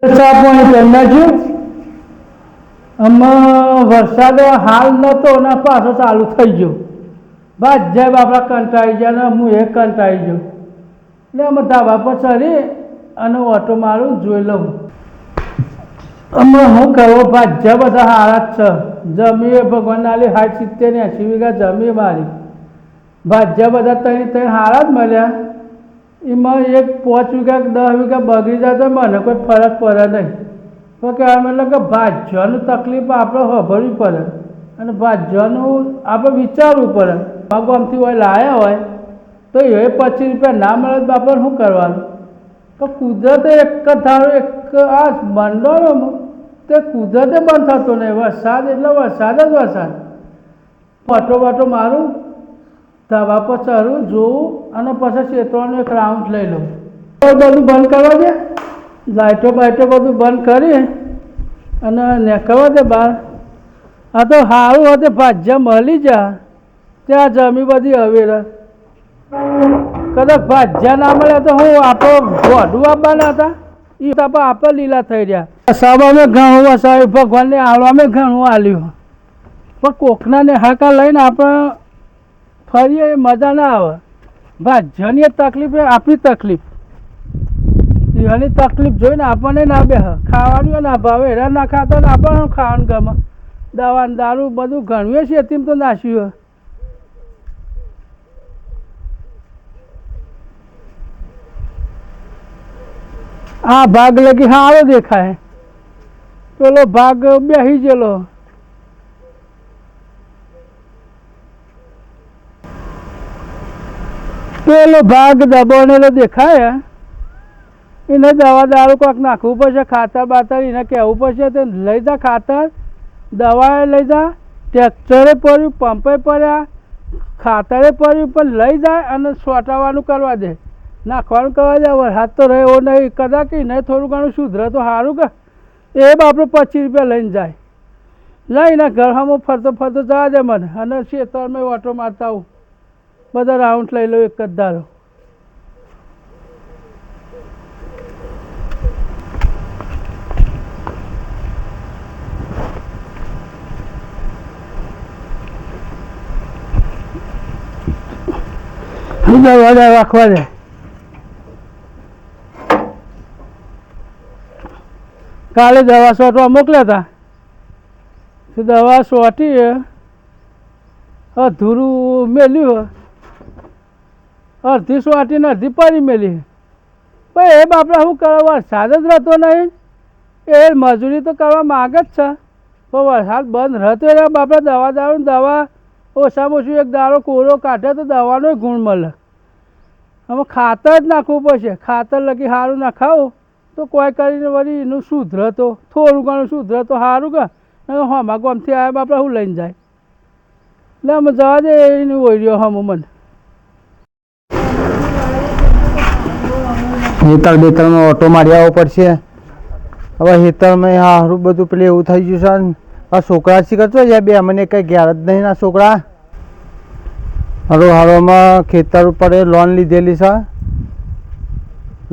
ચા પાણી કરી નાખ્યું. આમાં વરસાદ હાલ નહોતો ને પાછો ચાલુ થઈ ગયો. બસ જય બાપા કંટાળી ગયા ને હું એ કંટાળી ગયો એટલે અમે ધાબા પર ચડી અને ઓટો મારું જોઈ લઉં. અમે શું કરવો ભાજ્યા બધા હારા જ છે. જમીએ ભગવાન આલી 60-70-80 વીઘા જમી મારી. ભાજ્યા બધા ત્રણ હારા જ મળ્યા. એમાં એક 5 વીઘા 10 વીઘા બગડી જાય તો મને કોઈ ફરક પડે નહીં. તો કહેવા મતલબ કે ભાજ્યાનું તકલીફ આપણે ખબરવી પડે અને ભાજ્યાનું આપણે વિચારવું પડે. ગામથી હોય લાયા હોય તો એ 25 રૂપિયા ના મળે તો આપણે શું કરવાનું? તો કુદરતે એક જ ધારો એક આ મંડળોમાં તે કુદરતે બંધ થતો નહીં. વરસાદ એટલે વરસાદ જ વરસાદ. પટો બટો મારું, ધાબા પર ચડું, જોવું અને પછી ક્ષેત્રોનું એક રાઉન્ડ લઈ લઉં. બધું બંધ કરવા દે, લાઇટો બાઇટો બધું બંધ કરી અને નીકળવા દે બહાર. આ તો સારું હતું ભાજ્યા મળી જા ત્યાં જમી બધી હવેરા. કદાચ ભાજ્યા ના મળ્યા તો હું આપણો ગોઢું આપવાના હતા એ આપણે લીલા થઈ રહ્યા. સભામાં ઘણું વસાવ્યું, ભગવાનને આળવામાં ઘણું આલ્યું, પણ કોકનાને હાકા લઈને આપણે ફરીએ એ મજા ના આવે. ભાજ્યાની તકલીફ એ આપણી તકલીફ. એની તકલીફ જોઈને આપણને ના બે ખાવાનું ના ભાવે એરા ના ખાતા ને આપણને ખાવાનું ગમે. દવા દારૂ બધું ઘણું છે તેમ તો નાસ્યું. આ ભાગ લગી સારો દેખાય, પેલો ભાગ બેસી ગયેલો. પેલો ભાગ દબાણેલો દેખાય. એને દવા દારૂ કોઈક નાખવું પડશે, ખાતર બાતર એને કહેવું પડશે. તો લઈ જા ખાતર, દવાએ લઈ જા, ટ્રેક્ટરે પડ્યું, પંપે પડ્યા, ખાતરે પડ્યું, પણ લઈ જાય અને છોટાવવાનું કરવા દે, નાખવાનું કરવા દે. વરસાદ તો રહે એવો નહીં. કદાચ નહીં થોડું ઘણું સુધરે તો સારું કે એ આપણે 25 રૂપિયા લઈને જાય. લઈને ઘર હમો ફરતો ફરતો જવા દે મને અને ખેતરમાં ઓટો મારતા આવું. બધા રાઉન્ડ લઈ લો એક જ ધારો. દવા રાખવા દે. કાલે દવા સોટવા મોકલ્યા હતા. દવા સોટી અધૂરું મેલ્યું, અડધી સોટીને અડધી પરી મેલી. ભાઈ એ બાપડા શું કરવા? વરસાદ જ રહેતો નહીં. એ મજૂરી તો કરવા માગે જ છે, પણ વરસાદ બંધ રહેતો એટલે બાપડા દવા દારૂ દવા ઓછામાં ઓછું એક દારો કોરો કાઢે તો દવાનો ગુણ મળે. આમાં ખાતર જ નાખવું પડશે. ખાતર લગી સારું ના ખાવું તો કોઈ કરીને વળી એનું સુધરે તો થોડું ઘણું સુધરે તો સારું કે હમા ગામથી આવ્યા બાપડા શું લઈને જાય. એટલે અમે જવા દે એનું ઓળ્યો હમ મને. હેતર બેતરમાં ઓટો મારી આવવો પડશે. હવે હેતરમાં સારું બધું પેલું એવું થઈ ગયું છે. આ છોકરા શીખતો જાય બે મને કંઈ ઘેર જ નહીં. આ છોકરા હારો હારોમાં ખેતર ઉપર એ લોન લીધેલી છે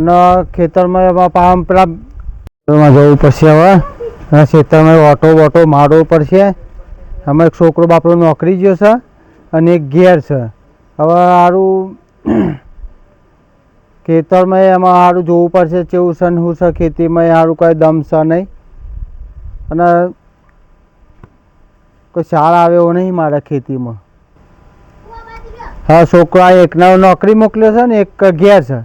ને ખેતરમાં એમાં પામ પેલા જવું પડશે. હવે ખેતરમાં ઓટો બોટો મારવો પડશે. આમાં એક છોકરો બાપડો નોકરી ગયો છે અને એક ઘેર છે. હવે સારું ખેતરમાં એમાં સારું જોવું પડશે કેવું છે ને શું છે. ખેતીમાં સારું કોઈ દમ છે નહીં અને કોઈ સાર આવે એવો નહીં મારા ખેતીમાં. હા છોકરા એકને નોકરી મોકલ્યો છે ને એક ઘેર છે.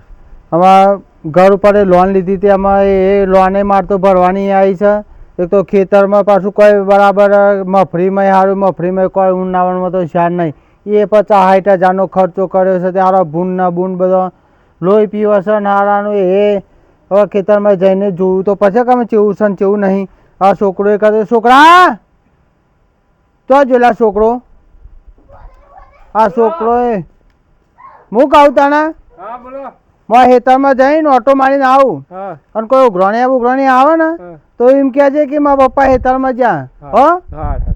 આમાં ઘર ઉપર લોન લીધી હતી, આમાં એ લોને મારતો ભરવાની આવી છે. એક તો ખેતરમાં પાછું કોઈ બરાબર મફરીમાં સારું મફરીમાં કોઈ ઉનાળામાં તો શાર નહીં. એ 50-60 હજારનો ખર્ચો કર્યો છે. ત્યારે ભૂન ના બૂન બધો લોહી પીવે છે ને હારાનું. એ હવે ખેતરમાં જઈને જોવું તો પછી કે અમે ચેવું છે ને ચેવું નહીં. આ છોકરો એ કહે છોકરા તો જોયેલા છોકરો આ છોકરો એ હું કહું તને મારા ખેતરમાં જઈને ઓટો મારીને આવું અને કોઈ ઉઘરાણી આવે ને તો એમ કહે છે કે મારા પપ્પા ખેતરમાં જ્યાં હો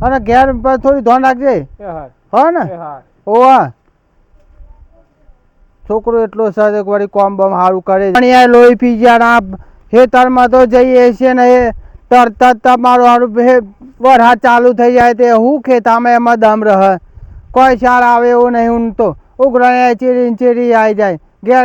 અને ઘેર થોડી ધ્યાન રાખજે હો ને. ઓવા છોકરો એટલો છે વળી કોમ બમ સારું કરે. લોહી પી ગયા ખેતરમાં તો જઈએ છીએ ને એ તરત જ તમારું હારું વરસાદ ચાલુ થઈ જાય તે હું ખેતામાં એમાં દમ રહે કોઈ ચાર આવે એવું નહીં હું તો ઉઘરાણી ચીરી ચીરી આવી જાય ઘેર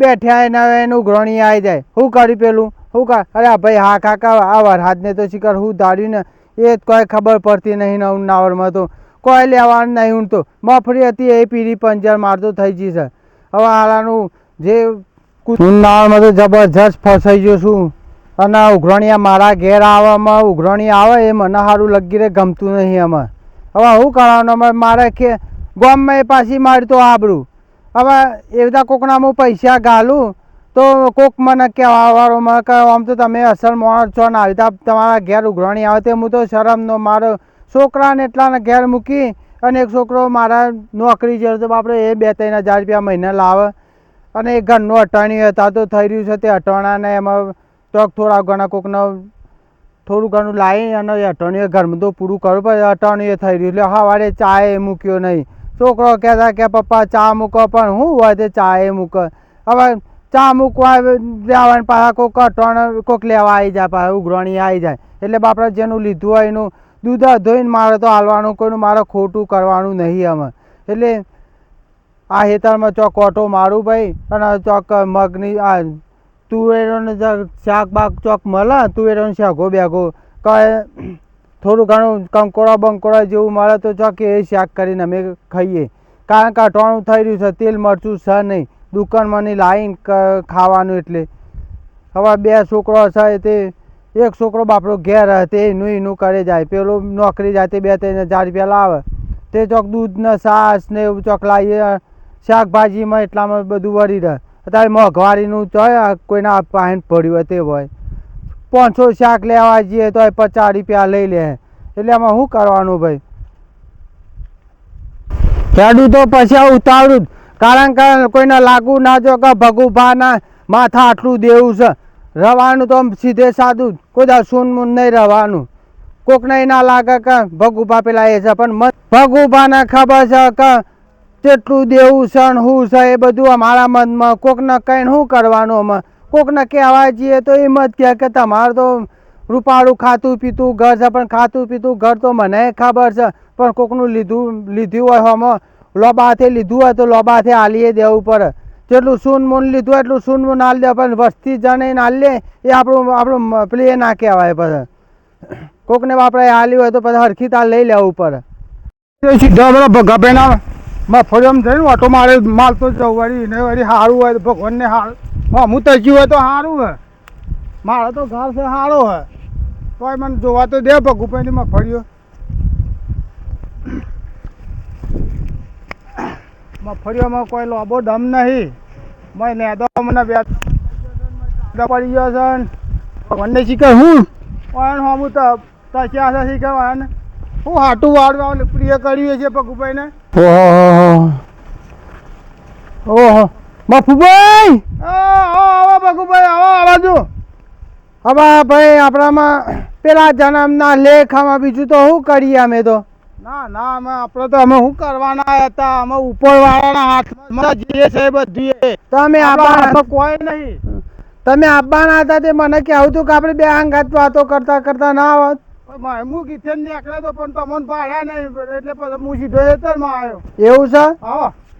બેઠ્યા એને ઉઘરાણી આવી જાય શું કર્યું પેલું શું કર અરે ભાઈ હા કાકા આ વરસાદને તો શિખર હું ધાર્યું ને એ જ કોઈ ખબર પડતી નહીં નાવરમાં તો કોઈ લેવાનું નહીં હું તો મફરી હતી એ પીરી પંચર મારતો થઈ ગઈ છે હવે હાલાનું જે નાવરમાં તો જબરજસ્ત ફસાઈ ગયો છું અને ઉઘરાણીયા મારા ઘેર આવવામાં ઉઘરાણી આવે એ મને સારું લગી રે ગમતું નહીં આમાં હવે શું કરવાનું અમે મારે કે ગામમાં એ પાછી મારી તો આબરું હવે એ બધા કોકના હું પૈસા ગાલું તો કોક મને કહેવાવાળો મને કહે આમ તો તમે અસલ માણસ છો ને આવી તમારા ઘેર ઉઘરાણી આવે તે હું તો શરમનો મારો છોકરાને એટલાને ઘેર મૂકી અને એક છોકરો મારા નોકરી જતો તો બાપરે એ 2-3 હજાર રૂપિયા મહિને લાવે અને એ ઘરનું અટાણી હતા તો થઈ રહ્યું છે તે અટાણાને એમાં ચોક થોડા ઘણા કોકને થોડું ઘણું લાવી અને અટાણીએ ઘરમાં તો પૂરું કરવું પડે અટાણીએ થઈ રહ્યું એટલે સવારે ચાએ મૂક્યો નહીં છોકરો કહેતા કે પપ્પા ચા મૂકો પણ શું હોય તે ચાએ મૂકે હવે ચા મૂકવા લેવાની પાછા કોક અટાણ કોક લેવા આવી જાય પાછા ઉઘરાણી આવી જાય એટલે બાપરા જેનું લીધું હોય એનું દૂધ ધોઈને મારે તો હાલવાનું કોઈનું મારે ખોટું કરવાનું નહીં અમે એટલે આ ખેતરમાં ચોક ઓટો મારું ભાઈ અને ચોક મગની આ તુવેરોને શાક બાક ચોક મળે તુવેરોનો શાકો બેગો કહે થોડું ઘણું કંકોડા બંકોડા જેવું મળે તો ચોક એ શાક કરીને અમે ખાઈએ કારણ કે અટાણું થઈ રહ્યું છે તેલ મરચું છે નહીં દુકાનમાં નહીં લાવીને ખાવાનું એટલે હવે 2 છોકરો છે તે એક છોકરો બાપરો ઘેર તે એનું કરે જાય પેલો નોકરી જાય તે 2-3 હજાર રૂપિયા લાવે તે ચોક દૂધ ને છાશ ને એવું ચોક લાવીએ શાકભાજીમાં એટલામાં બધું વળી રહે અત્યારે મોંઘવારીનું ચોય કોઈના પાસે પડ્યું હોય તે હોય 500 શાક લેવા જઈએ તો 50 રૂપિયા લઈ લે એટલે આમાં શું કરવાનું ભાઈ ખેડૂતો પછી ઉતાવળું કારણ કે કોઈને લાગુ ના જો કે ભગુભાના માથા આટલું દેવું છે રવાનું તો સીધે સાદું કોઈ સૂનમૂન નહીં રવાનું કોકને ના લાગે કે ભગુભા પેલા એ છે પણ ભગુભાને ખબર છે કે કેટલું દેવું છે ને શું છે એ બધું અમારા મનમાં કોકને કહીને શું કરવાનું અમે કોકને કહેવા જઈએ તો એમ જ કહે કે તમારે તો રૂપાળું ખાતું પીતું ઘર છે પણ ખાતું પીતું ઘર તો મને ખબર છે પણ કોકનું લીધું હોય આમાં લોબાથી લીધું હોય તો લોબાથી હાલીએ દેવું પડે જેટલું સૂનમૂન લીધું હોય એટલું સૂનમૂન હાલ દે પણ વસ્તી જઈને હાલ લે એ આપણું પ્લે ના કહેવાય પછી કોકને આપણે હાલ્યું હોય તો પછી હરખી તાર લઈ લેવું પડે સીધા બધા ભગાભાઈના મફળિયામાં જઈને ઓટો મારે માલ તો જવું વળી ને વળી સારું હોય તો ભગવાનને હાલ હું તજી હોય તો સારું હોય મારે તો ઘર છે સારો હોય તોય મને જોવા તો દે ભગુભાઈની મફળીઓ મફળીઓમાં કોઈ લોબો દમ નહીં મેં નેદો મને પડી ગયો છે ભગવાનને શીખર હું હું તો તસ્યા છે શીખર હું હાટું વાળવા પ્રિય કર્યું છે ભગુભાઈને ઓહો મફુભાઈ આવો ભગુભાઈ આવો આવાજો હવે ભાઈ આપણામાં પેલા જન્મના લેખામાં બીજું તો શું કરીએ અમે તો ના અમે આપણે તો અમે શું કરવાના હતા અમે ઉપરવાળાના હાથમાં જે છે બધું તમે કોઈ નહીં તમે આપવાના હતા તે મને કહેવું હતું કે આપણે 2 અંગાત વાતો કરતા ના આવત હું કીધે નીકળે તો પણ તમને ભાડ્યા નહીં એટલે પછી હું સીધો ખેતરમાં આવ્યો એવું છે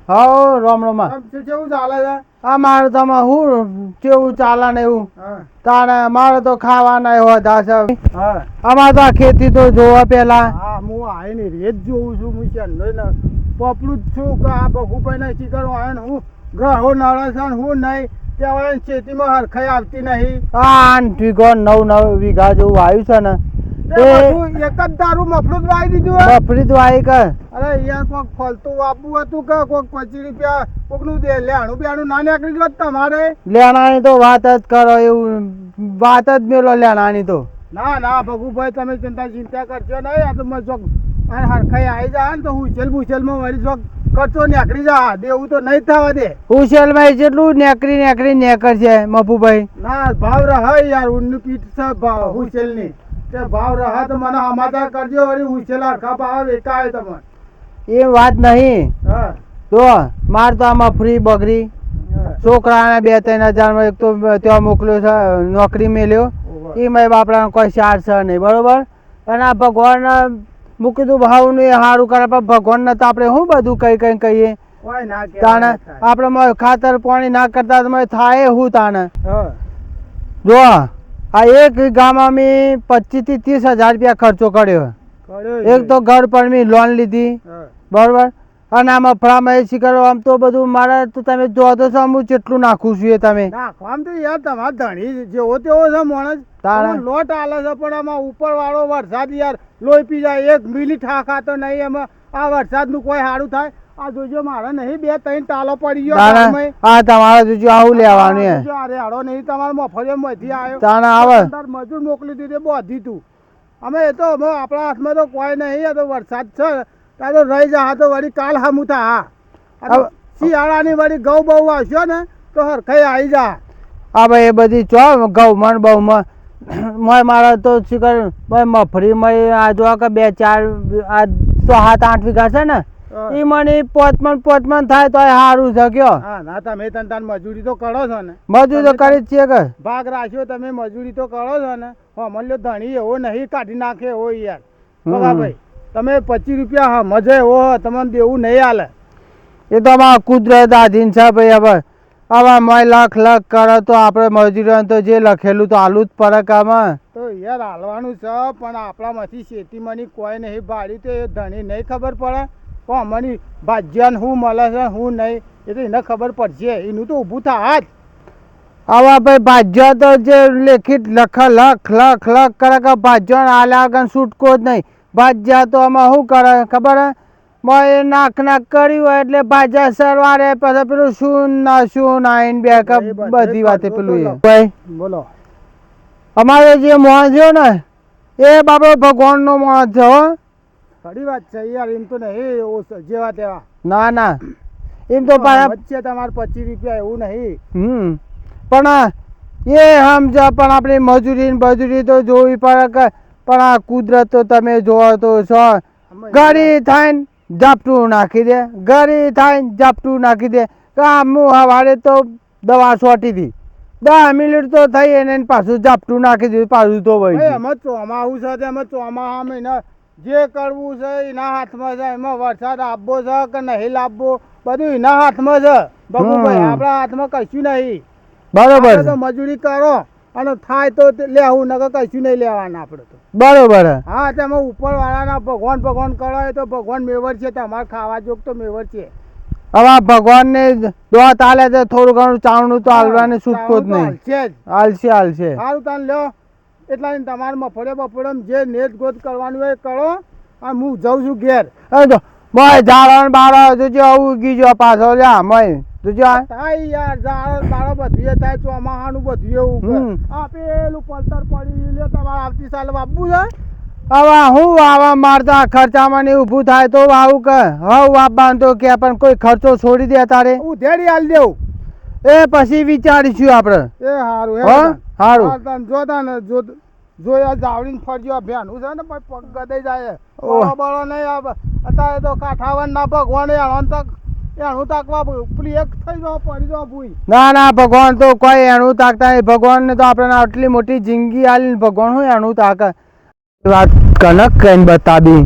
હા રામ રામ કેવું ચાલે છે હા મારે તમે હું કેવું ચાલે ને એવું તારે મારે તો ખાવાના એવા છે અમારે તો આ ખેતી તો જોવા પેલા હા હું આવીને રેત જોઉં છું હું ચેન્નઈ પોપડું જ છું કે આ ભગુભાઈ ને શીખર આવે ને હું ગ્રહો નળે છે હું નહીં ત્યાં ખેતીમાં હરખાઈ આવતી નહીં 8 વીઘા 9 વીઘા જેવું આવ્યું છે ને એક જ દારૂ મફળું જ વાવી દીધું મફળી જ વાવી કે અરે યાર કોઈક ફલતું આપવું હતું કે કોઈક 25 રૂપિયા કોકનું દે લેણું બેણું ના નીકળી ગયો તમારે લેણાની તો વાત જ કરો એવું વાત જ મેલો લેણાની તો ના ભગુભાઈ તમે ચિંતા કરજો નહીં આ તો મેં ચોક હરખાઈ આવી જાય ને તો હુસેલમાં વળી ચોક કરતો નીકળી જા દેવું તો નહીં થવા દે હુસેલમાં જેટલું નેકર છે મફુભાઈ ના ભાવ રહે યાર ઊંડનું પીઠ છે ભાવ હુસેલની તે ભાવ રહે તો મને સમાચાર કરજો વળી હુસેલ હરખા ભાવ વેચાય તમને એ વાત નહીં તો માર તો આમાં ફ્રી બગડી છોકરાને 2-3 હજારમાં એક તો ત્યાં મોકલ્યો છે નોકરી મેલ્યો એ મય બાપડાને કોઈ ચાર છે નહીં બરોબર. અને આ ભગવાન મૂકી દઉં ભાવનું એ સારું કરે પણ ભગવાનને તો આપણે શું બધું કહીએ તાને આપણે ખાતર પાણી ના કરતા તો થાય શું તાને. જો આ એક વીઘામાં મેં 25 થી 30 હજાર રૂપિયા ખર્ચો કર્યો. એક તો ઘર પર મેં લોન લીધી બરોબર. અને આ મફળામાં એ શીખરો આમ તો બધું મારે તો તમે જો તો છો હું કેટલું નાખું છું એ તમે નાખવામ તો યાર તમારે ધણી જેવો તેવો છે માણસ લોટ આલે છે પણ આમાં ઉપર વાળો વરસાદ યાર લોહી પી જાય. એક મિલી ઠાકા તો નહીં એમાં આ વરસાદ નું કોઈ સારું થાય. આ જોજો મારે નહીં 2-3 ટાલો પડી ગયો. આ તમારે જોજો આવું લેવાનું અરે હાડો નહીં તમારે મફળિયામાંથી આવ્યો તાને આવે મજૂર મોકલી દીધી બધી તું. અમે એ તો આપણા હાથમાં તો કોઈ નહીં. તો વરસાદ છે ત્યાં તો રહી જા તો વળી કાલ હમું થા. શિયાળાની વળી ઘઉં બહુ આવશો ને તો હરખાઈ આવી જા. હા ભાઈ એ બધી ચો ઘઉંમાં બહુમાં મારે તો શીખર મફળીમાં આ જો કે 2-4 આ 7-8 વીઘા છે ને એ મને પોચમન થાય તો સારું છે કયો. હા ના તમે તન મજૂરી તો કરો છો ને. મજૂરી તો કરી જ છે કે ભાગ રાખ્યો તમે મજૂરી તો કરો છો ને. મલ્યો ધણી એવો નહીં કાઢી નાખે એવો યાર. ભાઈ તમે 25 રૂપિયા મજા એવો તમને દેવું નહીં હાલે. એ તો અમારા કુદરત આધીન છે ભાઈ. હવે મય લખ કરે તો આપણે મજૂરી તો જે લખેલું તો હાલું જ પડે કામાં તો યાર હાલવાનું છે. પણ આપણામાંથી ખેતીમાંની કોઈ નહીં ભાડી તો એ ધણી નહીં ખબર પડે. પણ અમારી ભાજ્યાને શું મળે છે શું નહીં એ તો એને ખબર પડશે. એનું તો ઊભું થાય જ. હવે ભાઈ ભાજ્યો તો જે લેખિત લખ કરે કે ભાજ્યો હાલ્યા વગર છૂટકો જ નહીં. ભાજ્યા તો આમાં શું કરે ખબર હે નાક કર્યું હોય એટલે ભાજ્યા સરવારે પછી પેલું શું આઈને બે બધી વાતે પેલું ભાઈ બોલો. અમારે જે મોણ છે ને એ બાબા ભગવાન નો મોણ છે હો. ખરી વાત છે યાર. એમ તો નહીં જેવા તેવા ના એમ તો વચ્ચે તમારે 25 રૂપિયા એવું નહીં. પણ એ સમજ પણ આપણી મજૂરી તો જોવી પડે કે પણ આ કુદરત તો તમે જોવો તો છો. ગરી થાય ઝાપટું નાખી દે ગરી થાય ઝાપટું નાખી દે. હું સવારે તો દવા છોટી હતી 10 મિનિટ તો થઈ એને પાછું ઝાપટું નાખી દીધું પાછું તો ભાઈ એમાં ચોમાસું છે એમાં ચોમાસા મહિના જે કરવું છે એના હાથમાં છે. એમાં વરસાદ આપવો છે કે નહીં લાવવો બધું એના હાથમાં છે ભગુભાઈ. આપણા હાથમાં કશું નહીં. બરોબર તો મજૂરી કરો અને થાય તો લેવું નકર કશું નહીં લેવાના આપણે તો. બરોબર. હા તેમાં ઉપર વાળાના ભગવાન કરો એ તો ભગવાન મેવર છે. તમારે ખાવા જોગ તો મેવર છે. હવે ભગવાન ને દોત હાલે તો થોડું ઘણું ચાવણું તો હાલવાને છૂટકો જ નહીં. હાલશે સારું તાન લ્યો. એટલા તમારે બપોરે જે નેત ગોત કરવાનું હોય કરો. અને હું જઉં છું ઘેર. ઝાડો બાળો જોજો આવું ગીજો પાછો લ્યા મય જોજો થાય યાર. ઝાડો બાળો બધું થાય ચોમાસાનું બધું એવું. આ પેલું પલતર પડી લે તમારે આવતી સાલ વાપવું છે. હવે હું આવા મારતા ખર્ચામાં ને ઊભું થાય તો આવું કે હવે વાપવાનું તો કે પણ કોઈ ખર્ચો છોડી દે તારે હું ધેડી હાલ દેવું. એ પછી વિચારીશું આપણે. એ સારું સારું જોતા ને જોયા જાવડીને ફરજો ભેનું છે ને પગ ગદાઈ જાય. બળો નહીં અત્યારે તો કાઠાવન ના ભગવાન એનું તાકવા પેલી એક થઈ જાવ પડી જાવ ભૂઈ. ના ભગવાન તો કોઈ એનું તાકતા નહીં. ભગવાન ને તો આપણે આટલી મોટી જિંદગી આલી ભગવાન હું એનું તાકે વાત કનક કઈને બતાવી.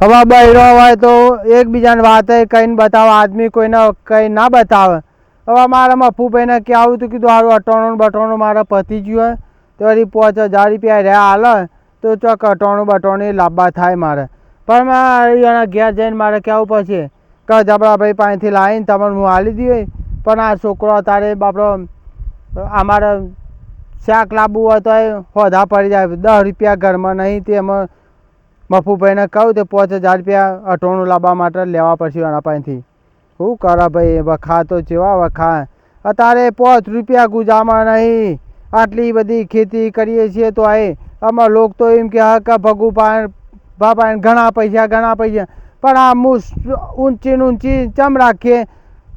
હવે બહેરો હોય તો એકબીજાને વાત કઈને બતાવે. આદમી કોઈને કઈ ના બતાવે. હવે મારા મફુભાઈને કહેવું હતું કીધું સારું અટાણું બટાણું મારા પતી ગયું હોય તો વળી 5000 રૂપિયા રહ્યા હાલે તો ચોક અટાણું બટાણું લાંબા થાય મારે. પણ મારે એના ઘેર જઈને મારે કહેવું પડશે કે જબરા ભાઈ પાસેથી લાવીને તમારે હું હાલી દઈએ. પણ આ છોકરો તારે બાપડો અમારે શાક લાવવું હોય તો એ હોધા પડી જાય. 10 રૂપિયા ઘરમાં નહીં તે એમાં મફુભાઈને કહું તે 5000 રૂપિયા અટાણું લાવવા માટે લેવા પડશે એના પાસેથી. શું કરે ભાઈ વખા તો જેવા વખા. અત્યારે 5 રૂપિયા ગુજામાં નહીં. આટલી બધી ખેતી કરીએ છીએ તો આમાં લોકો તો એમ કે ભગુ બાપા ઘણા પૈસા પણ આ ઊંચી ચમ રાખીએ.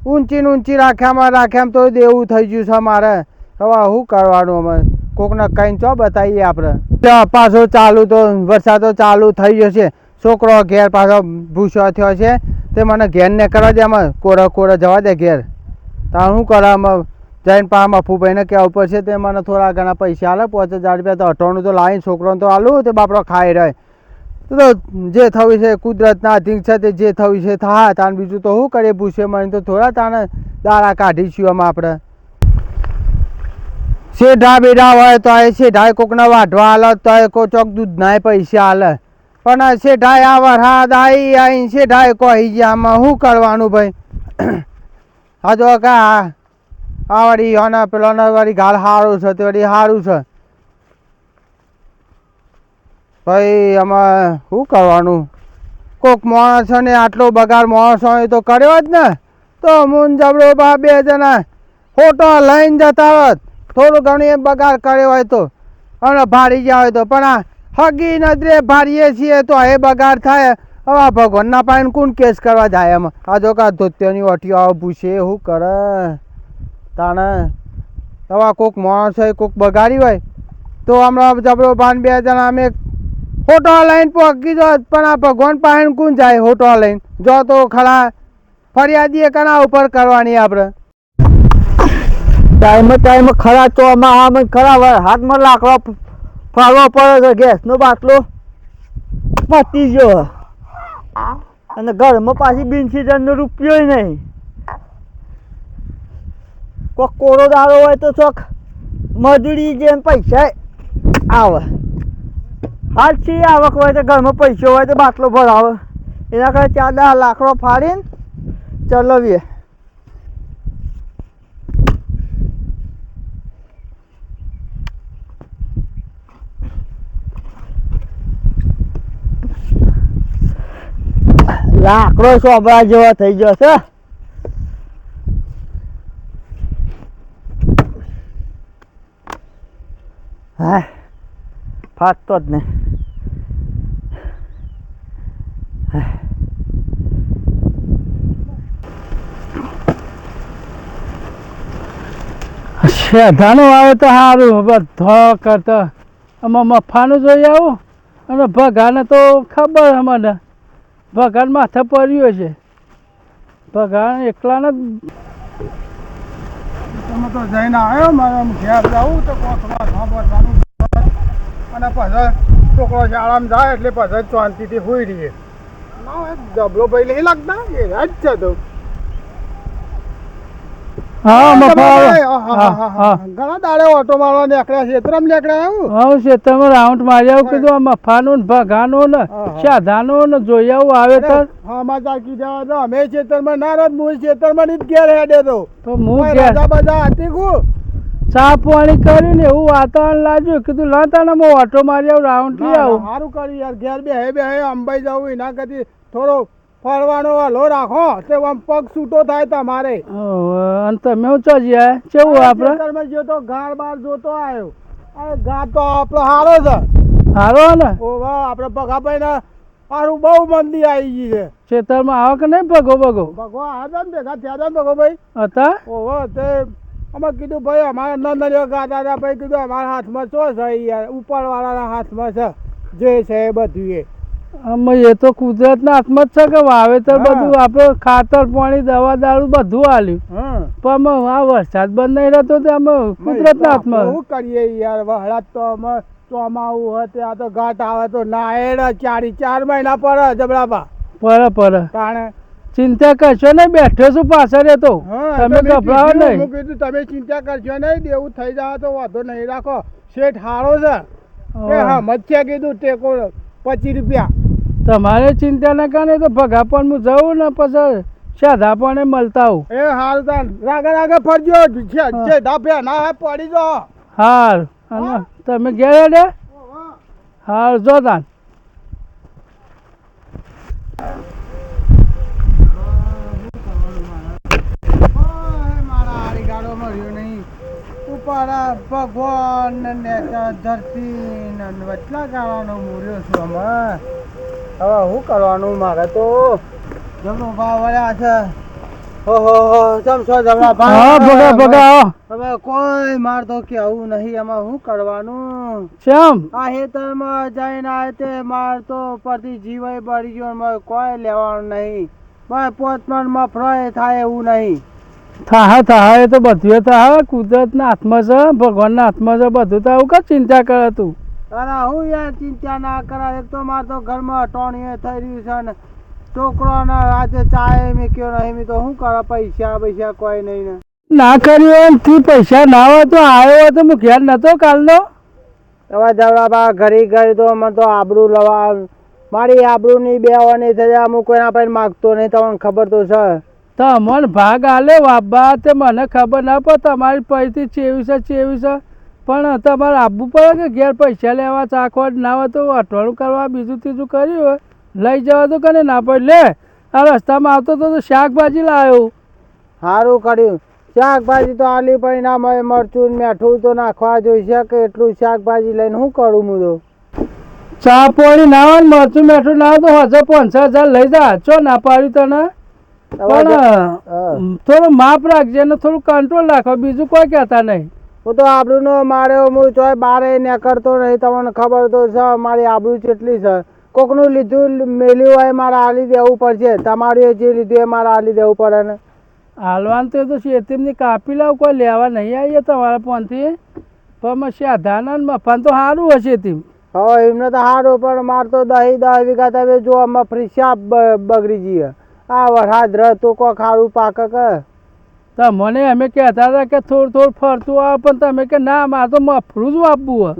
ઊંચી રાખ્યામાં તો દેવું થઈ ગયું છે મારે. હવે શું કરવાનું અમે કોકને કઈ ચો બતાવીએ આપણે. પાછો ચાલુ તો વરસાદ ચાલુ થઈ ગયો છે. છોકરો ઘેર પાછો ભૂસો થયો છે તે મને ઘેર ને કરવા દે. અમે કોરા જવા દે ઘેર. તાર શું કરે આમાં જઈને પા મફુભાઈને કહેવું પડશે તે મને થોડા ઘણા પૈસા આલે 5000 રૂપિયા તો અઠવાણું તો લાવીને છોકરાને તો આલું તે બાપડો ખાઈ રહે તો જે થયું છે કુદરતના અધીન છે તે જે થયું છે થાય તાન બીજું તો શું કરીએ ભૂસે મને તો થોડા તાને દાડા કાઢીશું આમાં આપણે શેઢા બેઢા હોય તો એ શેઢાએ કોકને વાઢવા આલે તો એ કોઈ ચોક દૂધના પૈસા આલે પણ શેઢાએ આ વરસાદ આવીને શેઢાએ કહી ગયા આમાં શું કરવાનું ભાઈ હા જો કા આ વળી અને પેલોને વળી ગાળ સારું છે તે વળી સારું છે ભાઈ આમાં શું કરવાનું કોક માણસ ને આટલો બગાડ માણસ હોય તો કર્યો જ ને તો મૂન જબડો બા 2 જણા ફોટો લઈને જતા હોત થોડું ઘણું એ બગાડ કર્યો હોય તો અને ભાડી ગયા હોય તો પણ આ હગી નજરે ભારીએ છીએ તો એ બગાડ થાય હવે ભગવાનના પાઈને કોણ કેસ કરવા જાય એમાં આ જો કા ધોત્યોની ઓટીઓ આવો પૂછે શું કરે તાણે હવે કોઈક માણસ હોય કોઈક બગાડી હોય તો હમણાં જબરો ભાન 2 જણા અમે ફોટો લઈને પહોંચી જો પણ આ ભગવાન પાસે કોણ જાય ફોટો લઈને જો તો ખરા ફરિયાદીએ કના ઉપર કરવાની આપણે ટાઈમે ખરા ચોમાં આમ ખરા હાથમાં લાકડો ફાળવો પડે ગેસનો બાટલો પતી ગયો અને ઘરમાં પાછી બિનસીઝનનો રૂપિયો નહીં કોક કોરો દારો હોય તો ચોક મજૂરી જેમ પૈસા આવે હાલથી આવક હોય તો ઘરમાં પૈસો હોય તો બાટલો ભરાવે એના કરતા 4 લાકડો ફાડીને ચલાવીએ લાકડો સોંભળા જેવો થઈ ગયો છે હા ફાટતો જ ને શેઢાનું આવે તો સારું બધો કરતા આમાં મફાનું જોઈ આવું અને ભગાને તો ખબર અમને ભગાન માથે પડ્યો છે ભગાન એકલાને તમે તો જઈને આવ્યો મારે ઘેર જવું તો કોથમાં સાંભળવાનું અને પછી છોકરો શાળામાં જાય એટલે પછી શાંતિથી હોઈ રહીએ ના જબલો ભાઈ નહીં લાગતા એ જ છે તો હા ઘણા દાડે ઓટો મારવા નીકળ્યા ક્ષેત્રમાં નીકળ્યા આવું હા ક્ષેત્રમાં રાઉન્ડ મારી આવું કીધું આ મફાનું ને ભગાનું ને સાધાનું ને જોઈ આવું આવે તો સમાચાર કીધા તો અમે ક્ષેત્રમાં ના રહ હું ક્ષેત્રમાં જ ઘેર હેડે તો હું રજા બજા હતી કુ ચા પાણી કર્યું ને એવું વાતાવરણ લાગ્યું કીધું લા તાને ઓટો મારી આવું રાઉન્ડ લઈ આવું સારું કર્યું યાર ઘેર બે અંબાઈ જવું એના કરતી થોડો ફરવાનો હલો રાખો તે આમ પગ છૂટો થાય તમારે અને તમે હું ચોજી કેવું આપણે જોતો ગાર બાર જોતો આવ્યો અરે ગા તો આપણો સારો છે સારો ને ઓવા આપણે ભગાભાઈ ને સારું બહુ મંદી આવી ગઈ છે ખેતરમાં આવો કે નહીં ભગો ભગવા આવ્યા ને ભેગા થયા હતા ને ભગોભાઈ હતા ઓહો તે અમે કીધું ભાઈ અમારે નંદનીઓ ગાતા હતા ભાઈ કીધું અમારા હાથમાં શું છે યાર ઉપરવાળાના હાથમાં છે જે છે એ બધું એ એ તો કુદરતના હાથમાં જ છે કે વાવેતર બધું આપણે ખાતર પાણી દવા દારૂ બધું આલ્યું પણ આ વરસાદ બંધ નહીં રહેતો તો અમે કુદરતના હાથમાં શું કરીએ યાર વહળાત તો અમે ચોમાવું હોય તે આ તો ઘાટ આવે તો ના 4 મહિના પર જબરાબા પર કારણે ચિંતા કરશો નહીં બેઠો છું પાછળ તો તમે ગભરાવો નહીં હું કીધું તમે ચિંતા કરશો નહીં દેવું થઈ જાય તો વાંધો નહીં રાખો શેઠ હારો છે હા મચ્છે કીધું ટેકો 25 રૂપિયા તમારે ચિંતા ના કારણે તો ભગા પણ હું જવું ને પછી સાદા પણ મળતા આવું એ હાલ તાન રાગે ફરજો છે ધાપ્યા ના પડી જો હાર તમે ગયા રે હાર જો તાન ભગવાન ને ધરતી વચલા ગાવાનો મૂર્યો છું અમે હવે શું કરવાનું મારે તો જમનો ભાવ વળ્યા છે હવે કોઈ માર તો કેવું નહીં એમાં શું કરવાનું આ હેતરમાં જઈને આવે તે માર તો પરથી જીવાય બળી ગયો કોઈ લેવાનું નહીં ભાઈ પોતમાં મફરાય થાય એવું નહીં થાહે એ તો બધું થાહે, કુદરતના હાથમાં છે, ભગવાનના હાથમાં છે બધું. તો આવું કા ચિંતા કરે તું? અરે હું યાર ચિંતા ના કરાય. એક તો મારે તો ઘરમાં અટોણીએ થઈ રહ્યું છે ને છોકરોને આજે ચાય મૂક્યો નહીં. મેં તો શું કરે, પૈસા કોઈ નહીં ને. ના કર્યું એમ થી પૈસા ના હોય તો આવ્યો હોય તો હું ઘેર નતો કાલનો. હવે જવડાબા ઘરી તો મને તો આબરૂ લવા, મારી આબરૂની બેવાની થઈ જાય. હું કોઈના પાસે માગતો નહીં, તમને ખબર તો છે. તમને ભાગ આલે વાબા તે મને ખબર ના પડે તમારી પરિસ્થિતિ ચેવી છે. પણ તમારે આપવું પડે કે ઘેર પૈસા લેવા ચાખવા ના હોય તો અઠવાડિયું કરવા બીજું ત્રીજું કર્યું હોય લઈ જવા તો કને ના પડે. લે આ રસ્તામાં આવતો તો શાકભાજી લાવ્યો. સારું કર્યું. શાકભાજી તો આલી પડી ના મળે, મરચું મીઠું તો નાખવા જોઈશે કે એટલું શાકભાજી લઈને શું કરું હું તો? ચા પાણી ના હોય મરચું મીઠું ના હોય તો 1000-5000 લઈ જા. ચો ના પાડ્યું તને? પણ થોડું માપ રાખજે ને થોડું કંટ્રોલ રાખો, બીજું કોઈ કહેતા નહીં. હું તો આબરૂનો માર્યો, હું ચોય બારે નીકળતો નહીં. તમને ખબર તો છે મારી આબરૂ કેટલી છે. કોકનું લીધું મેલ્યું હોય મારે આલી દેવું પડશે. તમારું જે લીધું એ મારે આલી દેવું પડે ને. હાલવાનું તો શેતીમની કાપી લાવ, કોઈ લેવા નહીં આવીએ તમારા પોનથી. પણ સાધાના મફાન તો સારું હશે તેમ. હવે એમને તો સારું, પણ મારે તો 10 વીઘા તમે જો મફરી શાપ બગડી જઈએ. આ વરસાદ રહ તો કોઈ ખારું પાક કે તમને અમે કહેતા હતા કે થોડું ફરતું આવે, પણ તમે કે ના મારે તો મફરું જ વાપવું હોય.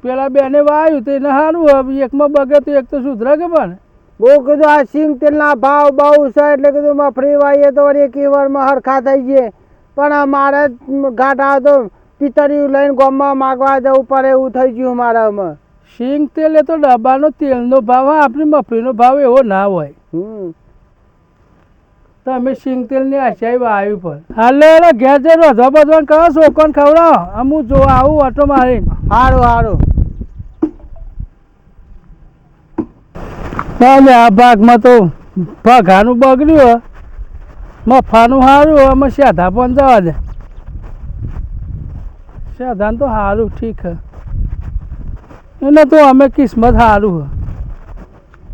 પેલા બેને વાવ્યું તો એને સારું હવે, એકમાં બગે તો એક તો સુધરે કે પણ. બહુ કીધું આ સિંગ તેલના ભાવ બહુ છે એટલે કીધું મફરી વાવીએ તો એક વારમાં હરખા થઈ જાય. પણ મારે ઘાટ આવે તો પિતળિયું લઈને ગામમાં માગવા જવું પડે એવું થઈ ગયું મારામાં. સિંગ તેલ એ તો ડબ્બાનો તેલનો ભાવ, આપણી મફરીનો ભાવ એવો ના હોય. તમે સિંગ તેલની આશાઈ વાવી પર હાલે ઘેર જઈ રોધવા બધવા કરો, છોકરાને ખવડાવો. અમુક જો આવું ઓટો મારીને. સારું. આ ભાગમાં તો ભગાનું બગડ્યું હોય, મફાનું સારું હોય, અમે સાધા પણ જવા દે. સાધાન તો સારું ઠીક હે, એને તો અમે કિસ્મત સારું હોય.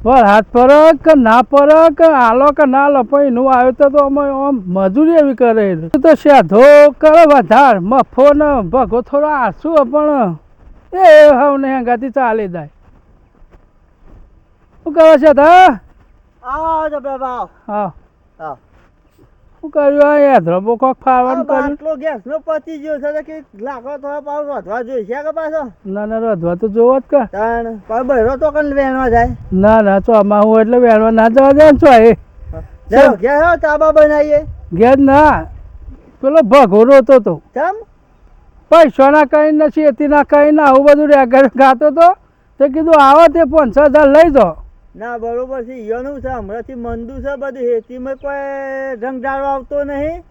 વરસાદ પડે કે ના પડે કે આલો કે ના લો, પણ એનું આવ્યું તો અમે આમ મજૂરી એવી કરે તો સાધો કરે વધારે, મફો ને ભગો થોડો આસું પણ એ હવે હંગાથી ચાલી જાય. શું કરે છે તા? હા શું કર્યું? આ હેદરો કોક ફાવવાનું કર્યું. ગેસનો પતી ગયો છે કે લાકડો થોડા પાવ વધવા જોઈશે કે પાછો? ના વધવા તો જોવો જ કે. પણ બહેરો તો કન વેણવા જાય? ના ચોમાં હું એટલે વેણવા ના જવા દે ને. ચો ઘેર ચાબા બનાવીએ ઘેર ના પેલો ભગો રોતો તો પૈસા ના કઈ ને શેતી ના કઈ ને આવું બધું રેગર ગાતો તો કીધું આવો તે 5000 લઈ જાઓ. ના બરોબર છે, ઈયોનું છે હમણાંથી મંદુ છે બધું. ખેતીમાં કોઈ રંગડાળો આવતો નહીં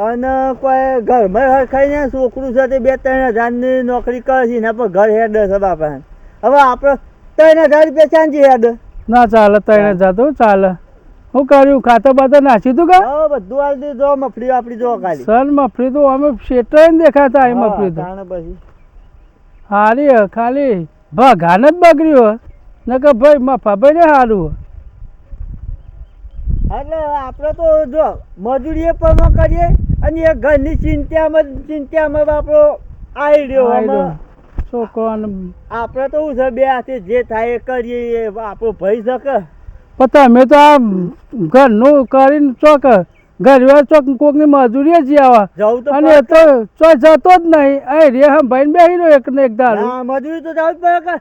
અને કોઈ ઘરમાં હરખાઈને છોકરું છે તે 2-3 હજારની નોકરી કરે છે, એના પર ઘર હેડ છે બાપા. હવે આપણે 3000 રૂપિયા ચાંજી હેડ ના ચાલે. 3000 તો ચાલે. શું કર્યું? ખાતર બાતર નાખ્યું તું કે? બધું હાલ દે. જો મફળી આપણી જો ખાલી સર મફળી તો અમે શેટાઈને દેખાતા. આવી મફળી તો પછી હારી ખાલી ભગાન જ બગડ્યું ને કે ભાઈ મફાભાઈ ને સારું. એટલે આપણે તો જો મજૂરીએ પણ કરીએ અને એક ઘરની ચિંતામાં આપણો આવી રહ્યો છોકરાને. આપણે તો શું છે, બે હાથે જે થાય એ કરીએ, આપણો ભય શકે. પણ તમે તો આ ઘરનું કરીને ચોક ઘરવાર ચોક કોકની મજૂરી જ આવા જવું તો અને એ તો ચોય જતો જ નહીં. અહીં રે હમ ભાઈ બેસી રહ્યો એક ને એક દારૂ. મજૂરી તો જવું જ પડે કે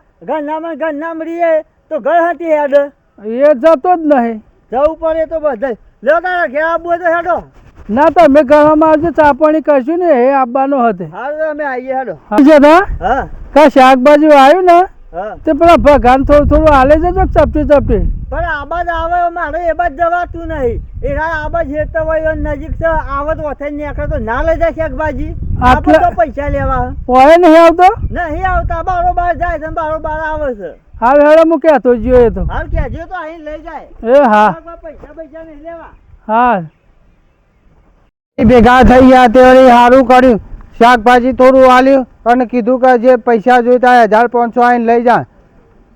ઘરનામ રહીએ તો ઘર હાથી હેડ એ જતો જ નહીં. જવું પડે તો બધા લો તારા ઘેર આવવું તો હેડો. ના તમે ઘરમાં આવજો, ચા પાણી કરશું ને એ આવવાનો હતો. હા અમે આવીએ હેડો. હા કા શાકભાજી આવ્યું ને તે પેલા ભગાન થોડું હાલે છે ચપટી. પણ આબાદ આવે મારે એ બાદ જવાતું નહીં. એના આબાદ હેઠળ હોય નજીક છે, આવત વથે નીકળે તો ના લઈ જાય શાકભાજી. આપણે તો પૈસા લેવા હોય નહીં આવતો. નહીં આવતા, બારોબાર જાય છે, બારોબાર આવે છે. હાલ હેડો હું કહેતો જોઈએ તો. હાલ કહેજો તો અહીં લઈ જાય. એ હા પૈસા નહીં લેવા. હા ભેગા થઈ ગયા તે સારું કર્યું. શાકભાજી થોડું આલ્યું અને કીધું કે જે પૈસા જોઈતા 1500 આવીને લઈ જા.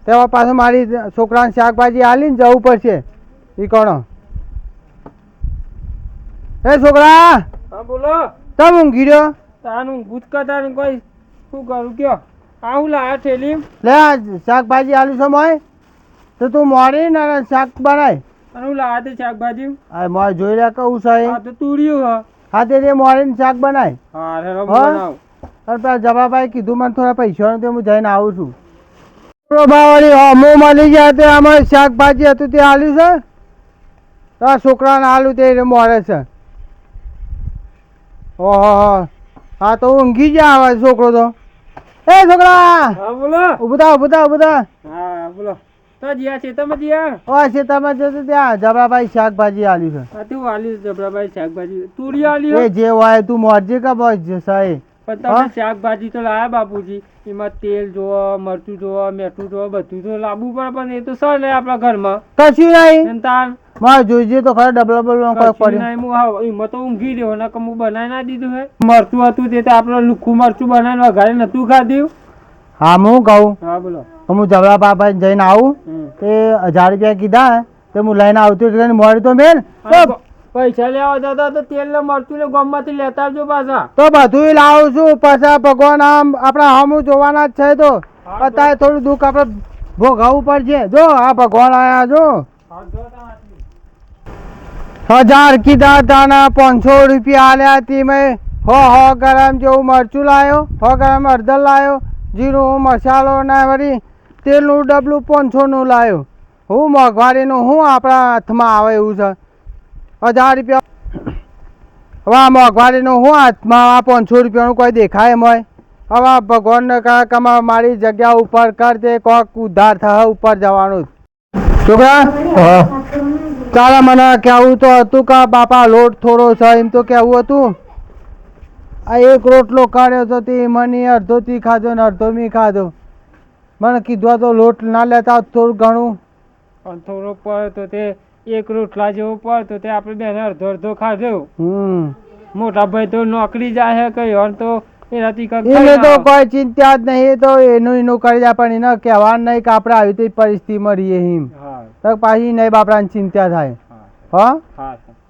તેવા પાછું મારી છોકરાને શાકભાજી આલીને જવું પડશે. એ કોણ? એ છોકરા હા બોલો. તમે ઊંઘી રહ્યો? તાનું ભૂતકથા ને કોઈ શું કરું કયો? આવું લાયા થેલી. લે આ શાકભાજી આલુ છે મોય, તો તું મોરી ને શાક બનાય. અને હું લાયા તે શાકભાજી. આ મોય જોઈ રહ્યા કહું છે આ તો તુર્યું હ. હા તે મોરીને શાક બનાય. હા હેરો હા? બનાવ. અને પેલા જવાભાઈ કીધું મને થોડા પૈસાનું તે હું જઈને આવું છું. પ્રભાવળી હમો મળી જાય તે આમાં શાકભાજી હતું તે આલ્યું છે. તો આ છોકરાને આલું તે મોરે છે. ઓહો હા તો ઊંઘી જાય આવે છોકરો તો. એ છોકરા હા બોલો. ઊભું થા ઊભું થા ઊભું થા. હા બોલો. તો જીયા છે તમે જીયા. ઓ છે તમે જતો ત્યાં જબરાભાઈ શાકભાજી આલ્યું છે. આ તું આલી જબરાભાઈ શાકભાજી. તુરી આલી એ જે હોય તું મોરજે કે બોજ સાહેબ. પણ તમે શાકભાજી તો લાયા બાપુજી. એમાં તેલ જોવો, મરચું જોવો, મીઠું જોવો, બધું તો લાવવું પડે પણ એ તો સર ને આપણા ઘરમાં. કશું નહીં અને તાર મારે જોઈજે તો ખરા ડબલ ડબલ કોઈ કશું પડ્યું. નહીં, હું હા એમાં તો ઊંઘી રહ્યો ને હું બનાવી ના દીધું હે. મરચું હતું તે તો આપણે લુખ્ખું મરચું બનાવીને વઘારે નતું ખાધું. હા હું કહું હા બોલો. હું જબરાભાઈ જઈને આવું તે 1000 રૂપિયા કીધા તે હું લઈને આવતું મોડી તો મેલ તો પૈસા લેવા જતા તો તેલ ને મરચું ને ગામમાંથી લેતા આવજો પાછા. તો બધું લાવું છું પાછા ભગવાન આમ આપણા હમું જોવાના જ છે તો અત્યારે થોડું દુઃખ આપણે ભોગવવું પડશે. જો આ ભગવાન આયા જો 1000 કીધા તાના 500 રૂપિયા આલ્યા તી મેં 100 ગ્રામ જેવું મરચું લાવ્યો, 100 ગ્રામ હળદર લાવ્યો, જીરું મસાલો ને વળી તેલનું ડબલું 500 નું લાવ્યો. હું મોંઘવારીનું હું આપણા હાથમાં આવે એવું છે. 1000 રૂપિયા હવે આ મોંઘવારીનું હું હાથમાં આ 500 રૂપિયાનું કોઈ દેખાય એમ હોય. હવે ભગવાનને કાંઈક આમાં મારી જગ્યા ઉપર કર દે કોક ઉદ્ધાર થાય ઉપર જવાનું. છોકરા ચાલે મને કહેવું તો હતું કે બાપા લોટ થોડો છે એમ તો કહેવું હતું. આ એક રોટલો કાઢ્યો તો તે મને અડધો તી ખાધો ને અડધો મી ખાધો. મને કીધું તો લોટ ના લેતા થોડું ઘણું. પણ થોડો પડે તો તે એક રોટલા જેવો પડતો તે આપણે બેને અડધો અડધો ખાધો. મોટા ભાઈ તો નોકરી જાય કઈ વાર તો એનાથી એને તો કોઈ ચિંતા જ નહીં. તો એનું કરી જાય પણ એને કહેવાનું નહીં કે આપણે આવી રીતે પરિસ્થિતિમાં રહીએ એમ. તો પાછી નહીં બાપરાની ચિંતા થાય. હા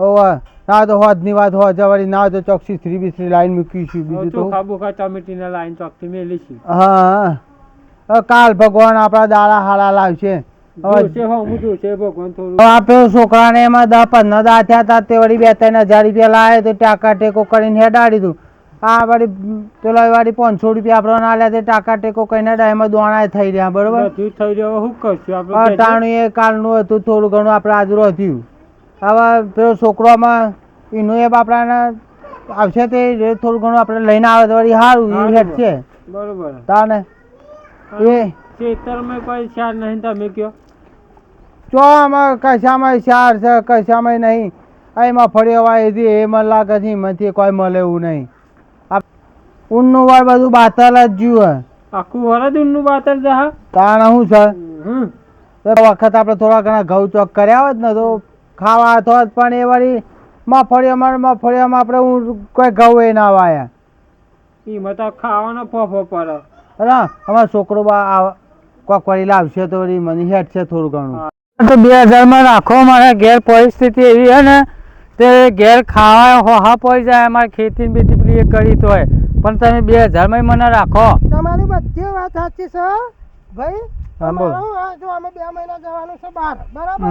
ઓવા ના તો હોજ ની વાત હોજ વળી ના તો ચોકસી 3 લાઈન મૂકીશું બીજું તો ચોખા બોખા ટમેટીના લાઈન ચોકથી મેલીશું. હા કાલ ભગવાન આપણા દાડા હાડા લાવશે. આપણે છોકરાને એમાં 10-15 દા થયા હતા તે વળી 2-3 હજાર રૂપિયા લાવે તો ટાકા ટેકો કરીને હેડાડી દીધું. આ વળી પેલા વાળી 500 રૂપિયા આપણે ના લે તે ટાકા ટેકો કરીને એમાં દોણા થઈ રહ્યા બરોબર. થઈ રહ્યો શું કરશું આપણે? ટાણું એ કાલનું હતું થોડું ઘણું આપણે આજુ થયું. હવે પેલો છોકરોમાં એનું એ આપણાને આવશે તે થોડું ઘણું આપણે લઈને આવે તો વળી સારું હેઠ છે બરોબર. તાને એ ખેતરમાં કોઈ શાર નહીં તમે કયો? ચો આમાં કશામાં શાર છે કશામાં નહીં. એમાં ફળ્યો વાય એ મને લાગે છે એમાંથી કોઈ મળે એવું નહીં. ઊનનું વાર બધું બાતલ જ જ્યું આખું વરસ ઊનનું બાતલ જા. તાણ શું છે વખત આપણે થોડા ઘણા ઘઉં ચોક કર્યા હોત ને તો ખાવા થોત પણ એ વળી મફળીઓમાં આપણે કોઈ ઘઉં એ ના વાયા. એમાં તો ખાવાનો ફોફો પડે. હા અમારો છોકરો કોક વળી લાવશે તો વળી મને હેઠ છે થોડું ઘણું. તો 2000 રાખો. મારા ઘેર પરિસ્થિતિ એવી છે ને તે ઘેર ખાવા હા પડી જાય. અમારે ખેતી બેતી પેલી એ કરી તો હોય પણ તમે 2000 મને રાખો. તમારી બધી વાત સાચી છે ભાઈ. હા બોલ. જો અમે 2 મહિના જવાનું છે બહાર બરાબર.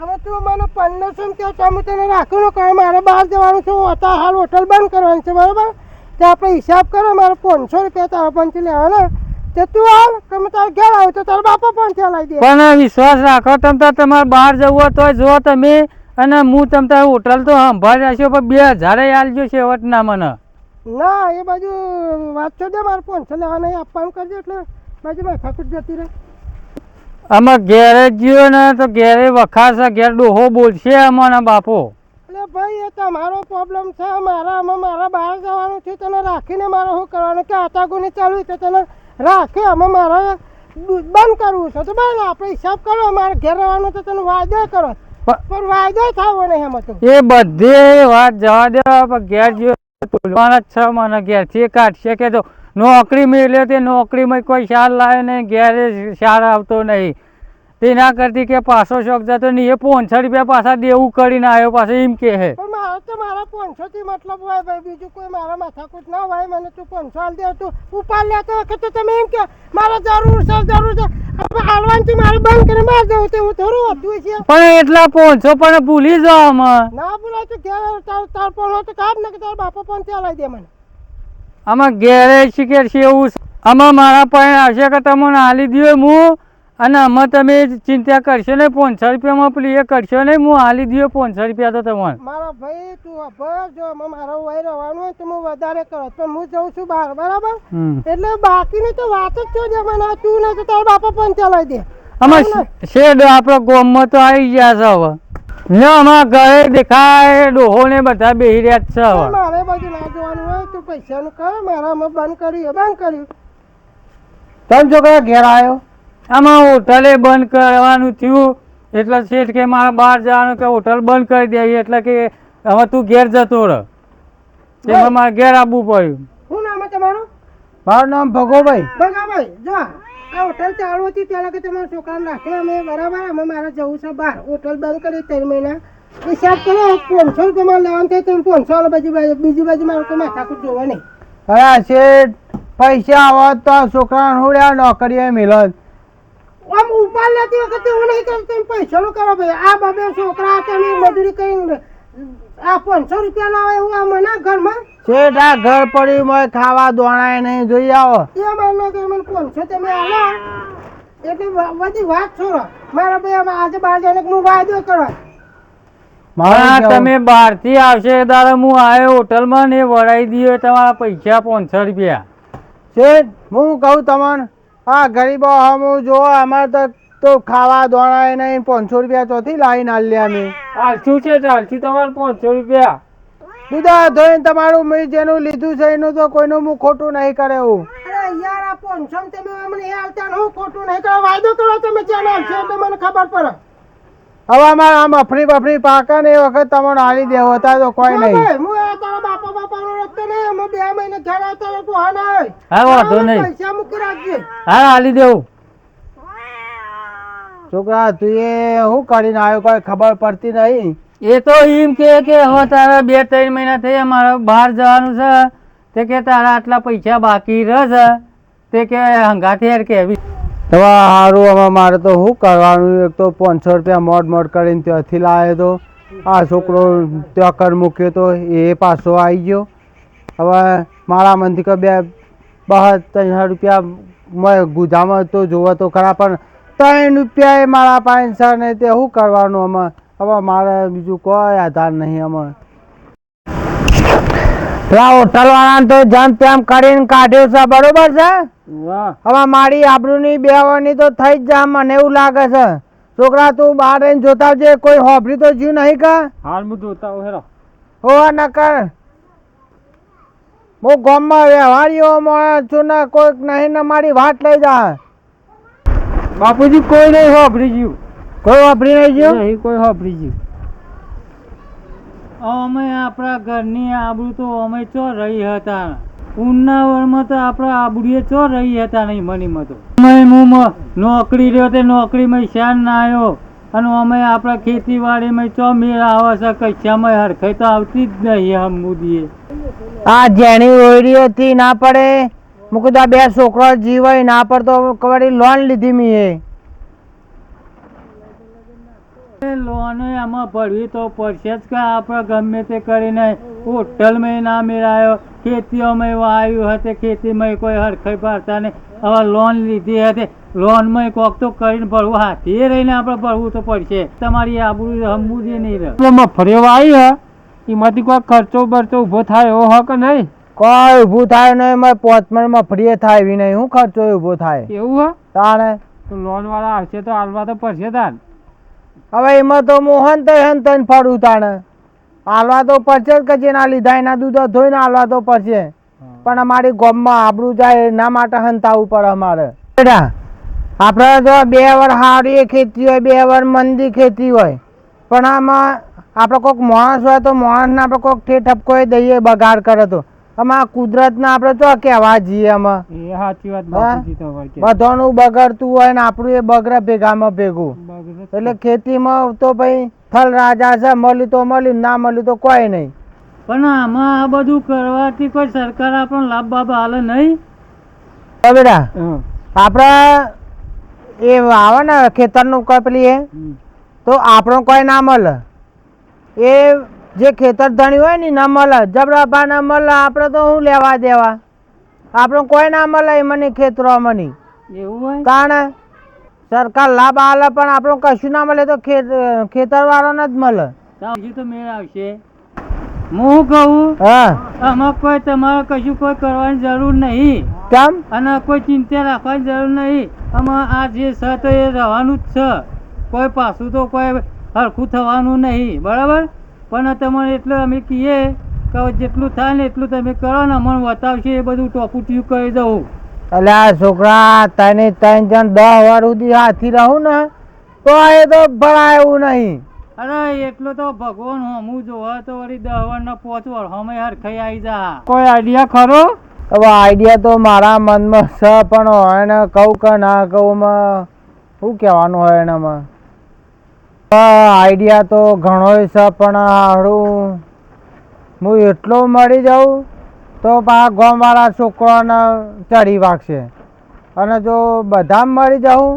હવે તું મને 1500 કે તમે તને રાખું ને કારણ મારે બહાર જવાનું છે. અત્યારે હાલ હોટલ બંધ કરવાની છે બરાબર. તો આપણે હિસાબ કરો મારે 500 રૂપિયા તારા પંચી લેવાના. તે તું હાલ તમે તારા ઘેર આવો તો તારા બાપા પંચી લાવી દે. પણ વિશ્વાસ રાખો તમે તમારે બહાર જવું હોય તો જો તમે અને હું તમે હોટલ તો સંભાળી રાખ્યો પણ 2000 આલજો છેવટના મને. ના એ બાજુ વાત છો દે મારે 500 લેવાના આપવાનું કરજો એટલે બાજુ ભાઈ ખાકુટ જતી રહે. આમાં ઘેરે જ્યો ને તો ઘેરે વખાશે ઘેર ડોહો બોલશે અમારા બાપો. એટલે ભાઈ એ તમારો પ્રોબ્લેમ છે. મારા બહાર જવાનું છે તને રાખીને મારે શું કરવાનું કે આટાગુની ચાલુ તો તને રાખે અમે મારે બંધ કરવું છે તો ભાઈ આપણે હિસાબ કરો. મારે ઘેર રહેવાનું તો તને વાયદો કરો પણ વાયદો થવો નહીં એમાં તો. એ બધી વાત જવા દેવા પણ ઘેર જ્યો બોલવાના જ છે મને ઘેરથી કાઢશે કે તો નોકરી મેળ્યો તે નોકરીમાં કોઈ શાર લાવે નહીં ઘેરે શાર આવતો નહીં. તેના કરતી કે પાછો શોખ જતો નહીં એ 500 રૂપિયા પાછા દેવું કરીને આવ્યો પાછો એમ કે હે. પણ મારે તો મારા 500 થી મતલબ હોય ભાઈ, બીજું કોઈ મારા માથાકૂટ ના હોય. મને તું 500 આલ દે, તું ઉપાડ લેતો વખતે તમે એમ કે મારે જરૂર છે હવે હાલવાનથી મારે બંધ કરી બહાર જવું, તેવું થોડું હતું છે. પણ એટલા 500 પણ ભૂલી જાઓ આમાં. ના બોલાય તો ઘેર તાર પણ તો કાઢ ને કે તાર બાપા પણ ત્યાં લઈ દે મને. આમાં ઘેરે શીખે છે એવું છે. આમાં મારા પાસે આવશે કે તમને હાલી દઉં હું, અને આમાં તમે ચિંતા કરશો ને 500 રૂપિયામાં પેલી એ કરશો ને, હું હાલી દઉં 500 રૂપિયા તો તમારે. મારા ભાઈ તું અભર જો મારા વહી રહેવાનું હોય તો હું વધારે કરો, પણ હું જઉં છું બહાર, બરાબર? એટલે બાકીની તો વાત જ છો જે મને તું ને તો તારા બાપા પણ ચલાવી દે. આમાં શેડ આપણા ગામમાં તો આવી ગયા છે હવે. ને અમારા ઘરે દેખાય ડોહો ને બધા બેહી રહ્યા જ છે હવે. મારે બધું ના જોવાનું હોય તો પૈસાનું કર, મારામાં બંધ કર્યું. તમે છોકરા ઘેર આવ્યો? આમાં હોટલે બંધ કરવાનું થયું એટલે શેઠ કે મારે બહાર જવાનું કે હોટલ બંધ કરી દે, એટલે કે હવે તું ઘેર જતો રહ. એમાં મારે ઘેર આવવું પડ્યું. શું નામ તમારું? મારું નામ ભગોભાઈ. ભગાભાઈ, જો આ હોટલ ચાલુ હતી પહેલા કે તમારા છોકરાને રાખે અમે, બરાબર? અમે મારે જવું છે બહાર, હોટલ બંધ કરી 3 મહિના. હિસાબ કરો 500 રૂપિયામાં લેવાનું થાય તો 500 બીજી બાજુ મારે કોઈ માથાકૂટ જોવા નહીં. અરે શેઠ, પૈસા આવત તો છોકરાને હોડ્યા નોકરીએ મિલત. આમ ઉપાડ લેતી વખતે એવું નહીં કરતો, તમે પૈસાનું કરો ભાઈ. આ બાબે છોકરા તમે મજૂરી કરીને આ 500 રૂપિયા ના હોય એવું આ મને ઘરમાં શેઠ, આ ઘર પડ્યું મેં ખાવા દોણાય નહીં, જોઈ આવો. એ માનો કે મને 500 તમે આલો એટલે બધી વાત છોડો. મારા ભાઈ આજે બહાર જઈને હું વાયદો કરવા. તમે બહાર થી આવશે તારે હું આવ્યો હોટલમાં ને વળાઈ દઈએ તમારા પૈસા 500 રૂપિયા. શેઠ, હું કહું તમને, આ ગરીબો હમું જો અમારે તો ખાવા દોણાય નહીં, 500 રૂપિયા ચોથી લાવીને આલ્યા અમે. આલશું છે ચાલશું તમારે 500 રૂપિયા. દૂધા ધોઈને તમારું મેં જેનું લીધું છે એનું તો કોઈનું હું ખોટું નહીં કરે એવું. અરે યાર આ 500 તમે અમને એ હાલતા હું ખોટું નહીં કરો, વાયદો કરો તમે ચાલ આવશે એટલે મને ખબર પડે. હવે અમારે આમ અફરી પાકે ને એ વખત તમને હાલી દેવો હતા તો કોઈ નહીં. હું આ તારા બાપાનો રસ્તો નહીં, અમે 2 મહિને ઘર આવતા પોહા ના હોય. હા વાંધો નહીં, પૈસા મૂકી રાખજે. હા હાલી દેવું. છોકરા તું એ શું કરીને આવ્યો કોઈ ખબર પડતી નહીં. એ તો એમ કે હવે તારે 2-3 મહિના થઈ મારે બહાર જવાનું છે, તે કે તારા આટલા પૈસા બાકી રહે છે, તે કે હંગાથી યાર કેવી. હવે સારું, હવે મારે તો શું કરવાનું? એક તો 500 રૂપિયા મોડ કરીને ત્યાંથી લાવ્યો તો, આ છોકરો ત્યાં કર મૂક્યો તો એ પાછો આવી ગયો. હવે મારા મનથી કે 2-3 રૂપિયા ગુજામાં તો જોવો તો ખરા, પણ 3 રૂપિયા એ મારા પાસે ને તે શું કરવાનું? અમે હવે મારે બીજું કોઈ આધાર નહીં. અમે પેલા હોટલવાળાને તો જેમ તેમ કરીને કાઢ્યો છે, બરોબર છે? હવે મારી આબરૂની બેવાની તો થઈ જ જા, મને એવું લાગે છે. છોકરા તું બહાર રહીને જોતા આવજે, કોઈ હોભરી તો જ્યું નહીં કા? હાલ હું જોતા હેરો હો નકર હું ગામમાં વ્યવહારીઓ માણસ છું ને, કોઈક નહીં ને મારી વાત લઈ જા. બાપુજી કોઈ નહીં હોભરી ગયું, કોઈ હોભરી નહીં જ્યું? નહીં કોઈ હોભરી ગયું. અમે આપણા ઘરની આબરૂ તો અમે ચો રહી હતા, ઉનાવરમાં તો આપણા આબરૂએ ચો રહી હતા નહીં મનીમાં તો. હું નોકરી રહ્યો તે નોકરીમાં શાન ના આવ્યો, અને અમે આપણા ખેતીવાડીમાં ચો મેળ આવે છે, કશામાં હરખાઈ તો આવતી જ નહીં. હમ મુદીએ આ જેની ઓયડીઓ થી ના પડે, મૂકી દો 2 છોકરો જીવાય ના પડતો કવાડી લોન લીધી મીએ. લોન આમાં ભરવી તો પડશે જ કે આપણે ગમે તે કરીને હોટલમાં ના મેળાયો, ખેતીઓમાં વાવ્યું હતું, ખેતીમાં કોઈ હરખાઈ ભરતા નહીં. હવે લોન લીધી હતી, લોનમાં કોક તો કરીને ભરવું, હાથે રહીને આપણે ભરવું તો પડશે. તમારી આબરૂ હમવું જ નહીં રહે. મફરીઓ આવી હે એમાંથી કોઈ ખર્ચો બરચો ઊભો થાય એવો હક નહીં? કોઈ ઊભું થાય નહીં, મેં 5 મફળીએ થાય એવી નહીં. શું ખર્ચો ઊભો થાય એવું હે? તાણે તો લોન વાળા આવશે તો હાલવા તો પડશે તાન. હવે એમાં તો મોહન તને ફરું તાણે હાલવા તો પડશે જ, કે જેના લીધા એના દૂધ ધોઈને હાલવા તો પડશે. પણ અમારી ગામમાં આબરૂ જાય એના માટે હંતાવવું પડે અમારે. આપણે તો 2 વાર હારી ખેતી હોય, 2 વાર મંદી ખેતી હોય, પણ આમાં આપણે કોઈક માણસ હોય તો માણસને આપણે કોઈક ઠપકો દઈએ બગાડ કરે તો. આમાં કુદરતના આપણે તો કહેવા જઈએ આમાં એ સાચી વાત હા? બાપુજી તમારે કે બધાનું બગડતું હોય ને આપણું એ બગડે ભેગામાં ભેગું. એટલે ખેતીમાં તો ભાઈ ફલ રાજા છે, મળ્યું તો મળ્યું, ના મળ્યું તો કોઈ નહીં. પણ આમાં આ બધું કરવાથી કોઈ સરકાર આપણને લાભ બાભ હાલે નહીં. તો બેટા આપણે એ આવે ને ખેતરનું કોઈ પેલી એ તો આપણો કોઈ ના મળે. એ જે ખેતર ધણી હોય ને ના મળે, જબરાભા ના મળે. આપણે તો શું લેવા દેવા, આપણો કોઈ ના મળે એ મને ખેતરોમાં નહીં. એવું હોય કારણ સરકાર લાભ આલે પણ આપણું કશું ના મળે તો ખેતર વાળાને જ મળે. હજુ તો મેળ આવશે. હું કહું હા આમાં કોઈ તમારે કશું કોઈ કરવાની જરૂર નહીં કેમ? અને કોઈ ચિંતા રાખવાની જરૂર નહીં. આમાં આ જે છે તો એ રહેવાનું જ છે. કોઈ પાછું તો કોઈ હરખું થવાનું નહીં, બરાબર. પણ તમને એટલે અમે કહીએ કે જેટલું થાય ને એટલું તમે કરો ને અમને બતાવશે એ બધું ટોપુટિયું કરી દઉં. એટલે આ છોકરા ત્રણ જણ 10 વાર સુધી હાથી રહું ને તો એ તો ભરાય એવું નહીં. અરે એટલું તો ભગવાન હમું જોવે તો વળી 10 વાર 5 વાર હમે હરખાઈ આવી જા. કોઈ આઈડિયા ખરો? હવે આઈડિયા તો મારા મનમાં છે પણ એને કહું કે ના કહું માં શું કહેવાનું હોય એનામાં. આઈડિયા તો ઘણો છે પણ હારું હું એટલો મળી જાઉં તો પા ગામવાળા છોકરાને ચડી વાગશે. અને જો બધા મળી જાઉં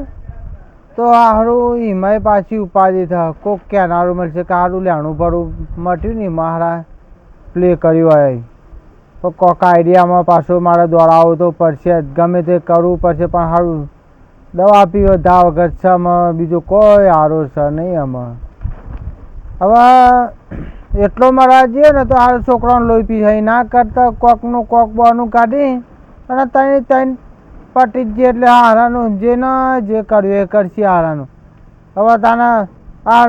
તો હારું એમાંય પાછી ઉપાધિ થાય. કોક કહેનારું મળશે કે હારું લેણું ભરું મટ્યું ને મારા પ્લે કર્યું હોય તો કોક આઈડિયામાં પાછું મારે દોડાવવું તો પડશે જ. ગમે તે કરવું પડશે પણ સારું દવા પીવો ધા વગર છે આમાં બીજું કોઈ સારું છે નહીં આમાં. હવે એટલો મારા જઈએ ને તો આ છોકરાને લોહી પી જાય. ના કરતા કોકનું કોક બોનું કાઢી અને ત્રણ પટી જ એટલે હારાનું જે ના જે કર્યું એ કરશે હારાનું. હવે તાને આ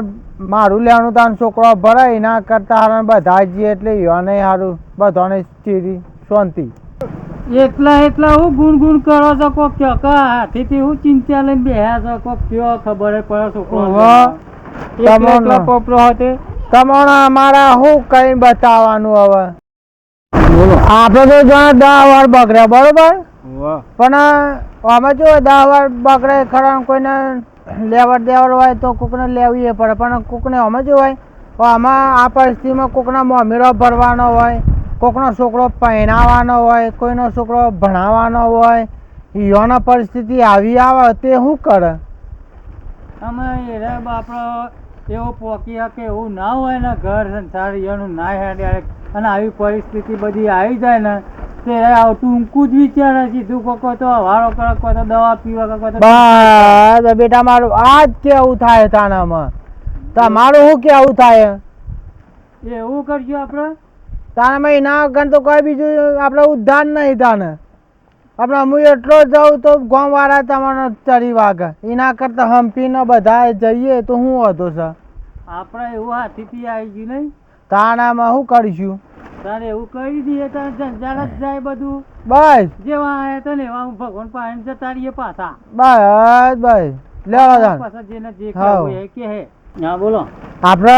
મારું લેવાનું તાને છોકરો ભરાય ના કરતા હારાને બધા જઈએ એટલે એને સારું બધાને ચીરી શાંતિ. એટલા હું ગુણ કરો છો કોક ચોકા હાથીથી હું ચિંતા લઈને બેહ્યા છો કોક કયો ખબર પડે છોકરો એકલા પોપરો હતો. તમને અમારા શું કઈ બતાવવાનું હવે. આપણે તો જાણે 10 વાર બગડ્યા બરોબર પણ આમાં જો 10 વાર બગડે ખરા કોઈને લેવડ દેવડ હોય તો કોકને લેવી પડે પણ કોકને અમે જો હોય તો આમાં આ પરિસ્થિતિમાં કોકના મોમેરો ભરવાનો હોય, કોકનો છોકરો પહેણાવવાનો હોય, કોઈનો છોકરો ભણાવવાનો હોય. એવાના પરિસ્થિતિ આવી આવે તે શું કરે? અમે એરા બાપડો એવો પોકી શકે એવું ના હોય ને ઘર સંસાર એનું ના હેડે અને આવી પરિસ્થિતિ બધી આવી જાય ને તે ટૂંકું જ વિચારે સીધું કોઈ તો હવારો કરે કોઈ તો દવા પીવા કોઈ તો બસ બેટા મારું આ જ કેવું થાય તાનામાં. તમારું શું કેવું થાય? એવું કરશું આપણે તાનામાં એના વગર તો કોઈ બીજું આપણે ઉદ્ધાર નહીં તાને. આપણે હું એટલો જાઉં તો ગામવાળા તમારો ચડી વાગે. એના કરતાં હંપીને બધા જઈએ તો શું હતો સર? આપણે એવું હાથીથી આવી ગયું નહીં તાનામાં શું કરીશું? તારે એવું કરી દઈએ તારે જંજાળ જ જાય બધું. બસ જેવા આયા તો ને એવા ભગવાન પાસે જતા રહીએ પાછા. બસ બસ લેવા જાણ પાછા જેને જે કહેવું એ કહે. હા બોલો. આપણે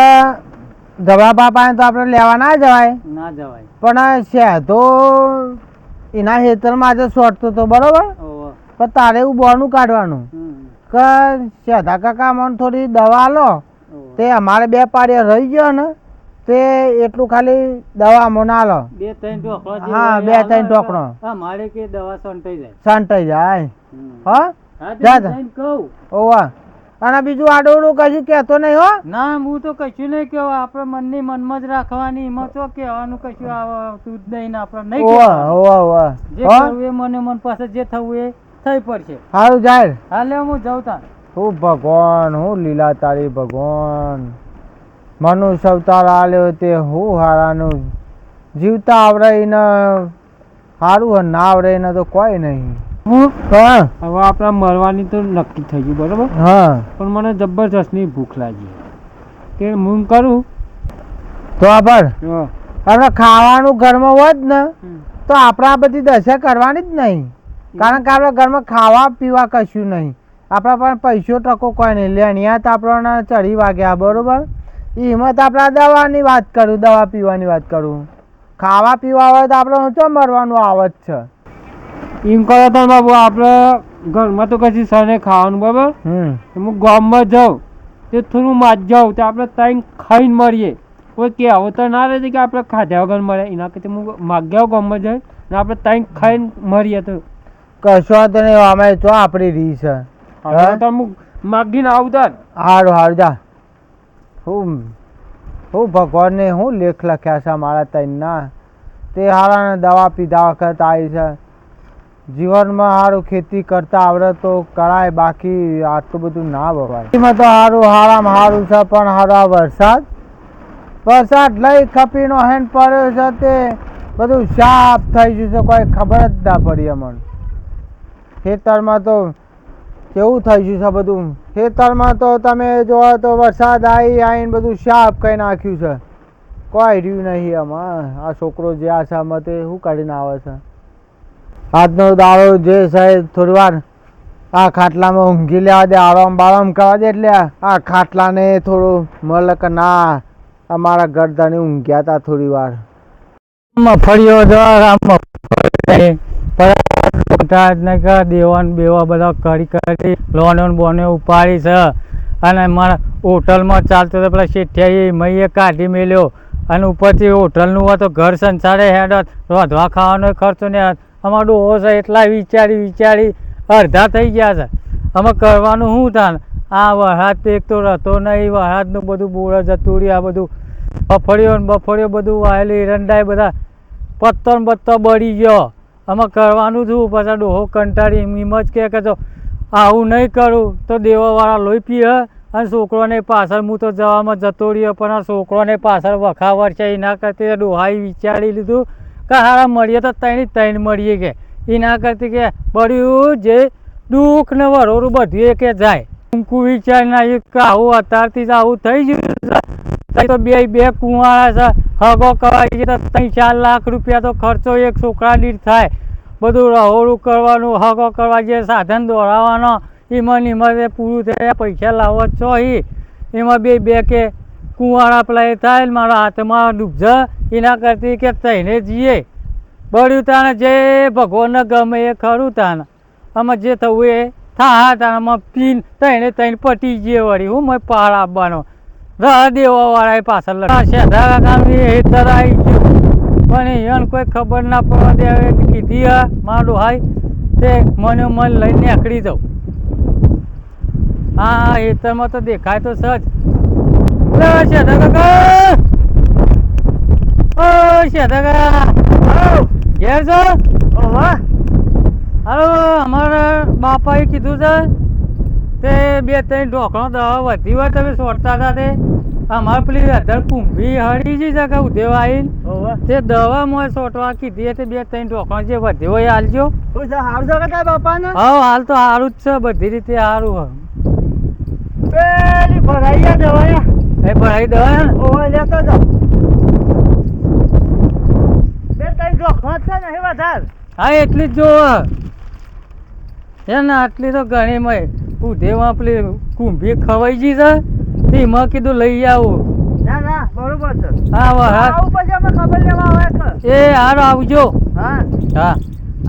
ધબા બાપા તો આપણે લેવા ના જવાય ના જવાય પણ શેધો એના ખેતરમાં આજે સોટતો તો બરોબર. ઓહો. પણ તારે એવું બોનું કાઢવાનું કે શેધા કાકા મને થોડી દવા લો. તે અમારે 2 પાડીએ રહી ગયો ને તે એટલું ખાલી દવામાં ના લો. 2-3 ઢોકળા જે હા, હોય 2-3 ઢોકળો. અમારે કે દવા સંતાઈ જાય. સંતાઈ જાય. હા હા તે જા જઈને કહું. ઓવા. અને બીજું આડોડું કશું કહેતો નહીં હો. ના હું તો કશું નહીં કહેવું. આપણે મનની મનમાં જ રાખવાની. એમાં તો કહેવાનું કશું આવતું જ નહીં ને આપણે નહીં ઓવા કહેવાનું. ઓવા ઓવા. જે કરવું એ મને મન પાસે જે થવું એ થઈ પડશે. સારું જાય. હાલે હું જાઉં તાર. હું ભગવાન હું લીલા તારી ભગવાન. મનુષ્ય અવતાર આલ્યો તે હું હારાનું જીવતા આવડે એને સારું ના આવડે એને તો કોઈ નહીં. હા હવે આપણા મરવાની તો નક્કી થઈ ગયું બરોબર. હા પણ મને જબરજસ્તની ભૂખ લાગી તે હું કરું તો આપણે ખાવાનું ઘરમાં હોય જ ને તો આપણે આ બધી દશા કરવાની જ નહીં. કારણ કે આપણા ઘરમાં ખાવા પીવા કશું નહીં. આપણા પણ પૈસો ટકો કોઈ નહીં. લેણિયા તો આપણને ચડી વાગ્યા બરોબર. એમાં તો આપણે દવાની વાત કરું, દવા પીવાની વાત કરું. ખાવા પીવા હોય તો આપણે શું મરવાનું આવત છે. એમ કરો તો બાબુ આપણે ઘરમાં તો કશી સને ખાવાનું બરાબર હું ગામમાં જાઉં તે થોડું માજ જાઉં તો આપણે ત્યાં ખાઈને મરીએ. કોઈ કહેવું તો ના રહે કે આપણે ખાધા વગર મળે એના કરતા હું માગ્યા ગામમાં જાય ને આપણે ત્યાં ખાઈને મરીએ તો કશો તો નહીં અમે જો આપણી રી છે. તો હું માગીને આવતા સારું સારું જા. હું ભગવાનને હું લેખ લખ્યા છે મારા તઈના તે હારાને દવા પીધા વખત આવી છે. જીવનમાં સારું ખેતી કરતા આવડે તો કરાય, બાકી આટલું બધું ના ભવાય. એમાં તો સારું હારામાં સારું છે પણ હારો વરસાદ લઈ ખપીનો હેન પડ્યો છે તે બધું સાફ થઈ ગયું છે, કોઈ ખબર જ ના પડી અમને. ખેતરમાં તો કેવું થઈ ગયું છે બધું. ખેતરમાં તો તમે જોવો તો વરસાદ આવીને બધું સાફ કરી નાખ્યું છે, કોઈ રહ્યું નહીં આમાં. આ છોકરો જે આ છે આમાં તે શું કાઢીને આવે છે. આજનો દાડો જે છે થોડી વાર આ ખાટલામાં ઊંઘી લેવા દે, આરામ બારામ કરવા દે એટલે આ ખાટલાને થોડું મળે કે ના અમારા ગરદાને ઊંઘ્યા હતા થોડી વાર. મફળીઓ દેવાન બેવા બધા કરી લોન બોને ઉપાડી છે અને મારા હોટલમાં ચાલતો હતો પેલા શેઠિયાએ મઈએ કાઢી મેલ્યો અને ઉપરથી હોટલનું હોય તો ઘર સંસારે હેડ રોધવા ખાવાનો ખર્ચો ને અમારો ડોહો છે એટલા વિચારી અડધા થઈ ગયા છે. અમે કરવાનું શું થાય. આ વરસાદ એક તો રહેતો નહીં, વરસાદનું બધું બોળ જતું રહ્યું. આ બધું બફળીઓ બધું વાયેલી એરંડાએ બધા પત્તો બત્તો બળી ગયો. અમે કરવાનું શું. પછી ડોહો કંટાળી એમ જ કે જો આવું નહીં કરું તો દેવાવાળા લોહી પીએ અને છોકરોને પાછળ હું તો જવામાં જતો રહ્યો પણ આ છોકરોને પાછળ વખાવર છે. એના કરતી ડોહાએ વિચારી લીધું કે હારા મળીએ તો ત્રણ મળીએ કે એના કરતી કે બળ્યું જે દુઃખ ને વરોરું બધું કે જાય. ટૂંકું વિચાર ના કે આવું અત્યારથી જ આવું થઈ ગયું તો બે કુંવાળા છે હગો કરાવી તો 3-4 લાખ રૂપિયા તો ખર્ચો એક છોકરા દીઠ થાય. બધું રહોડું કરવાનું, હગો કરવા જે સાધન દોડાવવાનો એમાં પૂરું થયા પૈસા લાવવા ચોહી એમાં બે કે કુંવાળા પેલા એ થાય મારા હાથમાં ડૂબજા એના કરતી કે તઈને જઈએ. બળ્યું તાને જે ભગવાનને ગમે એ ખરું તાને આમાં જે થવું એ થા તાને આમાં પીન તઈને પટી જઈએ વળી હું મેં પહાડ આપવાનો રહ દેવાવાળાએ પાછળ શેઠા કામની હેતર આવી ગયું પણ એને કોઈ ખબર ના પડવા દે. હવે કીધી મારા ડોહાઈ તે મને લઈને નીકળી જાઉં. હા હેતરમાં તો દેખાય તો સજ શેઠા કાકા શેઠા કાકા ઘેર છો? હાલો અમારા બાપાએ કીધું છે તે 2-3 ઢોકળો દવા વધી હોય તમે છોડતા હતા તે અમારે પેલી અધર કુંભી હળી છે કે ઉધેવા આવીને તે દવામાં છોટવા કીધી તે 2-3 ઢોકળો જે વધી હોય હાલજો. હા હાલ તો સારું જ છે, બધી રીતે સારું. ભરાઈ દવા એ ભરાઈ દવા લેતો જાઓ. 2-3 ઢોકળો છે ને એ વધારે. હા એટલી જ જોવો એને આટલી તો ઘણી મય ઉધેવા પેલી કુંભી ખવાઈ ગઈ છે તેમાં કીધું લઈ આવું. ના બરોબર છે. હા આવું પછી અમે ખબર લેવા આવે એ હારો આવજો. હા હા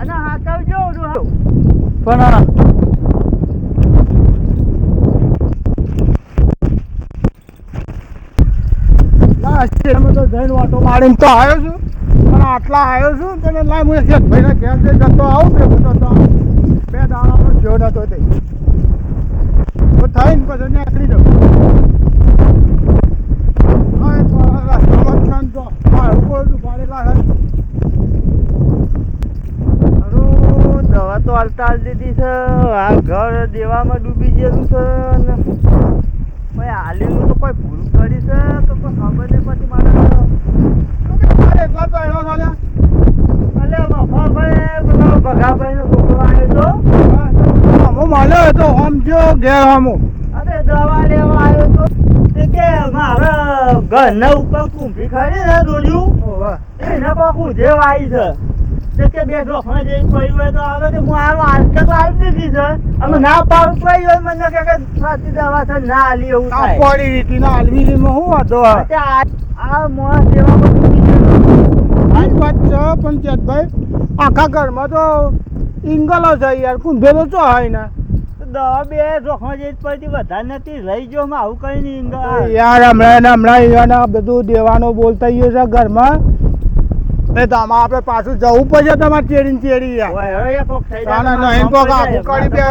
અને હાથ આવજો પણ તો જઈને વાટો મારીને તો આવ્યો છું પણ આટલા આવ્યો છું તને લાય હું શેઠભાઈને ઘેર જઈ જતો આવું ભેગું તો 2 દાડાનો જો નતો તે તો થઈને પછી નીકળી જાઉં. રસ્તામાં તો ભાડેલા દવા તો હાલતા દીધી છે. આ ઘર દેવામાં ડૂબી ગયેલું છે અને ભાઈ હાલેલું તો કોઈ ભૂલ કરી છે તો કોઈ ખબર નહીં પછી મારે એટલા તો એનો ચાલ્યા અલે મફાભાઈ પેલો ભગાભાઈનો છોકરો આવ્યો હતો. હું મળ્યો હતો આમ જો ઘેર આમો અરે દવા લેવા આવ્યો હતો તે કે મારા ઘરના ઉપર કુંભી ખરી ને દોડ્યું એના પર ઉધેવ આવી છે તે કે 2 ઢોકળા જેવી પડી હોય તો આવે તો હું આવી દીધી છે. અમે ના પાડું પડી હોય મને કે સાચી દવા છે ના આલી એવું થાય. પડી રીતિ ના હલવીમાં શું વાંધો આ મોણસ દેવામાં ડૂબી ગયો. વાત છે પણ ચેતભાઈ આખા ઘરમાં તો ઇંગલો છે યાર, કુંભેલો ચો હોય ને દવા બે જોખમાં જઈ પડતી વધારે નથી લઈ જો આવું કઈ નહીં યાર. હમણાં અહીંયા બધું દેવાનો બોલતા ગયો છે ઘરમાં, ને તો આમાં આપણે પાછું જવું પડશે તમારે ચેડી ચેડી યાર. નહીં કોક આખું કરી બે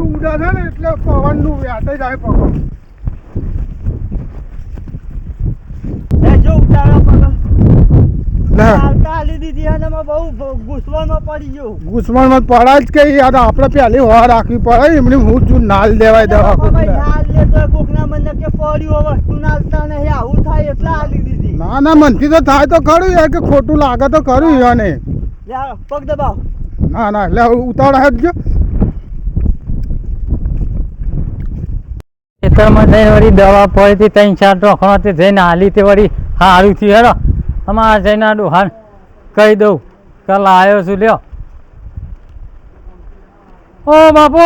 ઉડે છે ને એટલે પવન નું વ્યાટે જાય પકડ. ગુસ્માનમાં પડા જ કે યાર આપણે પહેલી વાર રાખવી પડે, એમની હું જુ નાલ દેવાય દવા ના ના મનથી તો થાય તો ખરું યાર, કે ખોટું લાગે તો ખરું યાને. પગ દબાવ. ના ના એટલે ઉતાવળ હેડજો. ખેતરમાં જઈને વળી દવા પડી 3-4 ટોકણો જઈને હાલી તે વળી સારું થયું. હેરો અમારે જઈને ડોહાન કહી દઉં કે લાવ્યો છું, લ્યો. ઓ બાપુ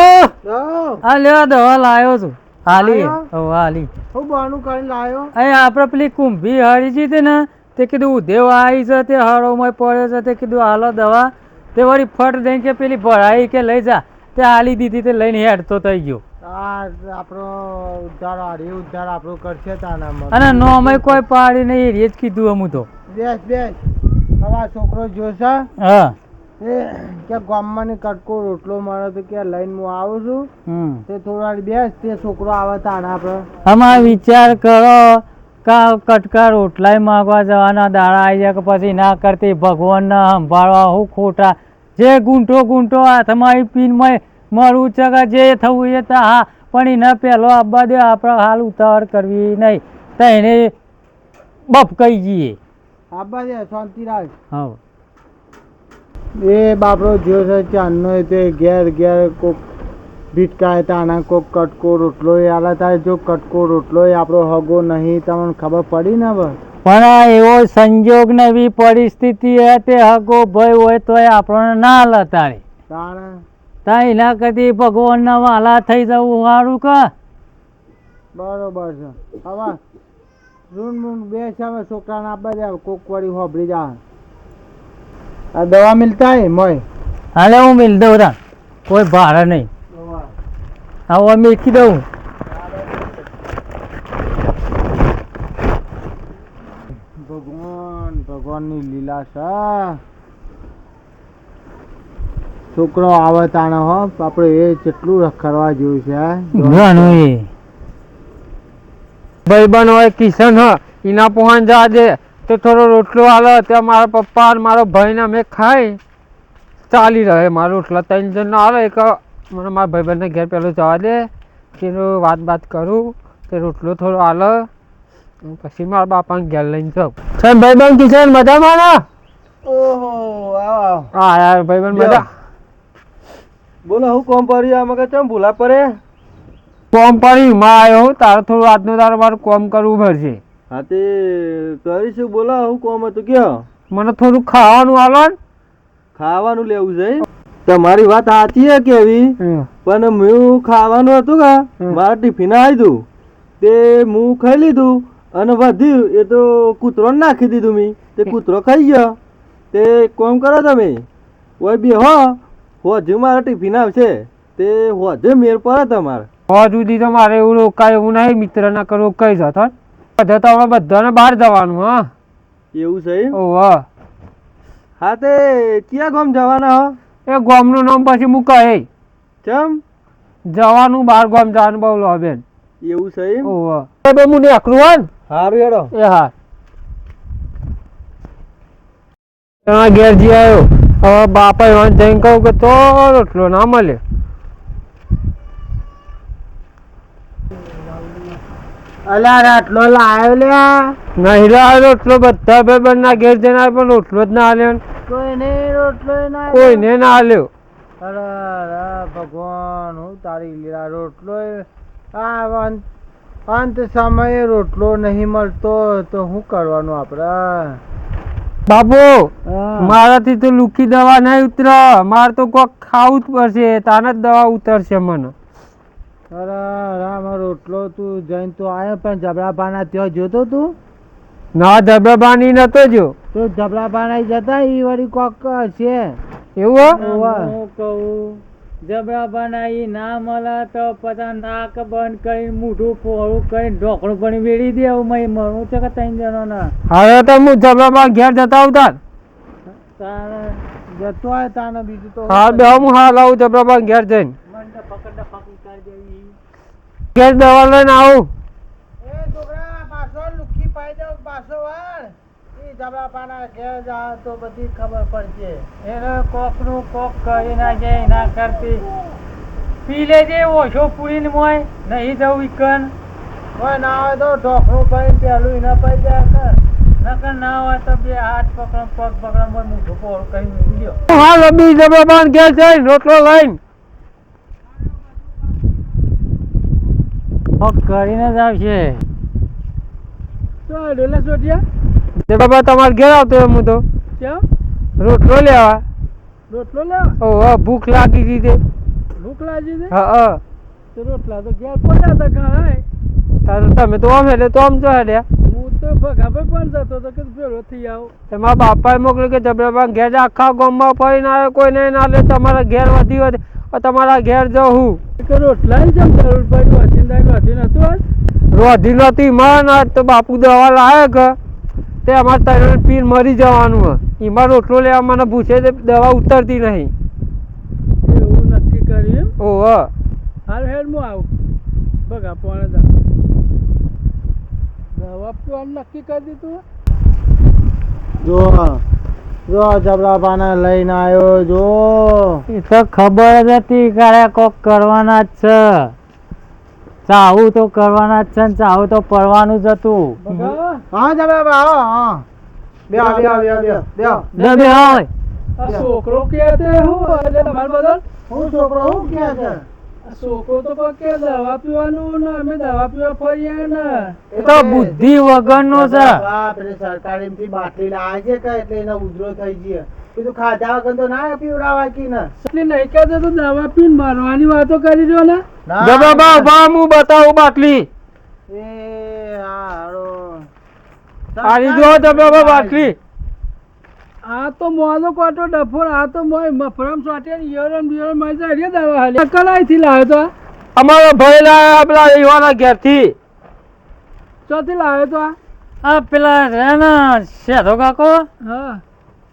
આ લ્યો દવા લાવ્યો છું, હાલી હાલી હું બાનું કરીને લાવ્યો. અહીં આપણે પેલી કુંભી હળી હતી ને તે કીધું ઉધેવ આવી છે, તે હળોમાં પડ્યો છે, તે કીધું હાલો દવા. તે વળી ફટ દઈને કે પેલી ભરાઈ કે લઈ જા, તે હાલી દીધી, તે લઈને હેડતો થઈ ગયો. આપણો ઉદ્ધાર હારી ઉદ્ધાર આપણો કરશે તાનામાં. અને નો અમે કોઈ પાડી નહીં, એ જ કીધું અમું તો. બેસ બેસ. હવે છોકરો જોશે હા એ કે ગામમાં ની કટકો રોટલો મળે તો કે લઈને હું આવું છું, તે થોડા બેસ, તે છોકરો આવે તાણા આપણે. આમાં વિચાર કરો કા કટકા રોટલાય માગવા જવાના દાડા આવી જાય કે પછી ના કરતી ભગવાનને સંભાળવા હું ખોટા જે ગુંઠો હાથમાં આવી પીનમાં મારું ચગા જે થવું એ તો હા, પણ એને પહેલો આપવા દે, આપણે હાલ ઉતાવળ કરવી નહીં, તો એને બફકાઈ જઈએ. આપવા દે શાંતિ રાખ. હા એ બાપડો જ્યો છે ચાંદનો એ તે ઘેર ઘેર કોક ભીટકાય તાના કોક કટકો રોટલો આલા તારે. જો કટકો રોટલો આપણો હગો નહીં તમને ખબર પડી ને બસ. પણ આ એવો સંજોગ ને એવી પરિસ્થિતિ તે હગો ભય હોય તો આપણને ના લતાડે. તા એના કરતી ભગવાનના વાલા થઈ જવું સારું કે. બરોબર છે. હવે રૂન બે છે, હવે છોકરાને આપવા દે, કોક વાળી હોબળી જા. આ દવા મિલતા હે મોય. હાલે હું મિલ દઉં તા, કોઈ ભાડે નહીં. હવે મેકી દઉં. ભગવાનની લીલા છે. છોકરો આવે તાણે હો આપણે એ કેટલું રખડવા જેવું છે. ભાઈબંધ હોય કિશન હ એના પહોંચ જા દે તો થોડો રોટલો હાલે, ત્યાં મારા પપ્પા અને મારો ભાઈ ને અમે ખાઈ ચાલી રહે. મારા રોટલા 3 જણ આવે એક મને મારા ભાઈબંધને ઘેર પેલું જવા દે, તેનું વાત કરું, તે રોટલો થોડો હાલે, પછી મારા બાપાને ઘેર લઈને જાઉં. ભાઈબંધ કિશન મજામાં ને? ઓહો હા યાર ભાઈબંધ મજા. બોલો હું કોમ પડી આમાં કે ચમ ભૂલા પડે? કોમ પડી માં આવ્યો, તારે થોડું આજનું તારે મારું કોમ કરવું પડશે. હા તે કરીશું. બોલો હું કોમ હતું કયો? મને થોડું ખાવાનું આલો ને. ખાવાનું લેવું છે? તમારી વાત સાચી છે કેવી, પણ હું ખાવાનું હતું કે મારા ટિફિન આવ્યું તે હું ખાઈ લીધું અને વધ્યું એ તો કૂતરો નાખી દીધું મેં, તે કૂતરો ખાઈ ગયો. તે કોમ કરો તમે ઓય બે હોજે મારા ટિફિન આવશે, તે હોજે મેર પડે તમારે. હો સુધી તો મારે એવું રોકાય એવું નહીં, મિત્ર ના કરો રોકાઈ જતો બધા તો હવે બધાને બહાર જવાનું. હા એવું છે? ઓહ હા તે ક્યાં ગામ જવાના હો? એ ગામનું નામ પછી હું કહે ચમ જવાનું બહાર ગામ જવાનું બહુ લો બેન. એવું છે? ઓહ બે હું નીકળું હોય ને. સારું હેડો. એ હા ઘેર જી આવ્યો. હવે બાપા એવાને જઈને કહું કે તો રોટલો ના મળે. અલ્યા આટલો લાવ્યો લ્યા. નહીં લાવ્યો રોટલો, બધા ભાઈબંધ ના ઘેર જઈને આવ્યો પણ રોટલો જ ના આલ્યો. કોઈને રોટલો ના કોઈને ના આલ્યો. અરે ભગવાન હું તારી લીલા રોટલો આ અંત સમયે રોટલો નહીં મળતો તો શું કરવાનું આપણે? બાપુ મારાથી તો લુકી દવા નહીં ઉતરે, મારે તો કોક ખાવું જ પડશે, તાને જ દવા ઉતરશે મને. અરે રામ રોટલો તું જઈને તો આવ્યો પણ જબરાબાના ત્યાં જોતો તું? ના જબરાબાની નતો જો. તો જબરાબાના જતા એ વળી કોક છે એવું હું કહું જબરા બનાવી ના મળે તો પછી નાક બંધ કરીને મોઢું પહોળું કરીને ઢોકળું પણ વેડી દે એવું મય મરું છે કે 3 જણોના. હવે તો હું જબરાબા ઘેર જતા આવતા તારે જતો હોય તાને બીજું તો હા બે હું હાલ આવું જબરાબા ઘેર જઈને મને પકડ ફાકી કરી દેવી. ઘેર દવા લઈને આવું. એ છોકરા પાછો લુખી પાઈ દો પાછો વાળ એ જબરાબાના ઘેર જા તો બધી ખબર પડશે. એને કોકનું કોક કરી ના જાય ના કરતી પી લેજે ઓછો પૂરીને મોય નહીં જવું ઈકન કોઈ ના હોય તો ઢોકળું કરીને પેલું એને પાઈ જાય કર. નકર ના હોય તો બે હાથ પકડો પગ પકડો મોય મોઢું પહોળું કરીને વેડી દો. હાલ અબી જબરાબા ઘેર જઈને રોટલો લઈને પગ કરીને જ આવશે. તો ડોલા સોટિયા જબરાબા તમારે ઘેર આવતો એમ હું તો ક્યાં રોટલો લેવા. રોટલો લેવા? ઓહ ભૂખ લાગી ગઈ તે. ભૂખ લાગી છે હા તો રોટલા તો ઘેર પડ્યા હતા ઘણા. તારું તમે તો આમ એટલે તો આમ જો હેડ્યા. હું તો ભગાભાઈ પણ જતો હતો કે ભેળો થઈ આવો. તમારા બાપાએ મોકલ્યું કે જબરાબા ઘેર જા, આખા ગામમાં ફરીને આવ્યો કોઈ નહીં ના લે તમારા ઘેર વધી વધે તમારા ઘેર જવું. કે રોટલા ની જેમ જરૂર પડી વધી નતું આજ. રોધી નતી માં આજ તો બાપુ દવા લાવે કે તે અમારે તરણ પીર મરી જવાનું હે. એમાં રોટલો લેવા મને પૂછે તે દવા ઉતરતી નહીં. એવું નક્કી કર્યું એમ? ઓહ હાલ હેડ હું આવું ભગા પોણે જા દવા પીવાનું નક્કી કરી દીધું. જો જો જબરાબાને લઈને આવ્યો જો. એ તો ખબર જ હતી કારે કોક કરવાના જ છે. ચાહું તો કરવાના જ છે ને ચાહું તો પડવાનું જ હતું. ભગા હા જબરાબા હા હા બે બે બે બે હોય આ છોકરો કે તે હું એટલે તમારે બદલ હું છોકરો હું કે છે આ છોકરો તો કોઈ કે દવા પીવાનું ને અમે દવા પીવા ફરીએ ને. એ તો બુદ્ધિ વગરનો છે. પેલી સરકારી બાટલી લાવે છે કે એટલે એને ઉધરો થઈ ગયો. કીધું ખાધા વગર તો ના પીવડાવાય કે ને. એટલે નહીં કહેતો તો દવા પીને મરવાની વાતો કરી રહ્યો ને. જબરાબા ઉભા હું બતાવું બાટલી. એ હારો આરી જો જબરાબા બાટલી. આ તો મોનો કોટો ડફોર આ તો મોય મફરમ સોટે યરમ બિયરમ મજા રે દવા હાલે કલાઈ થી લાવ્યો તો અમારો ભાઈ લાયા પેલા યુવાના ઘેરથી. ચોથી લાવ્યો તો આ પેલા રે ને શેઠો કાકો હા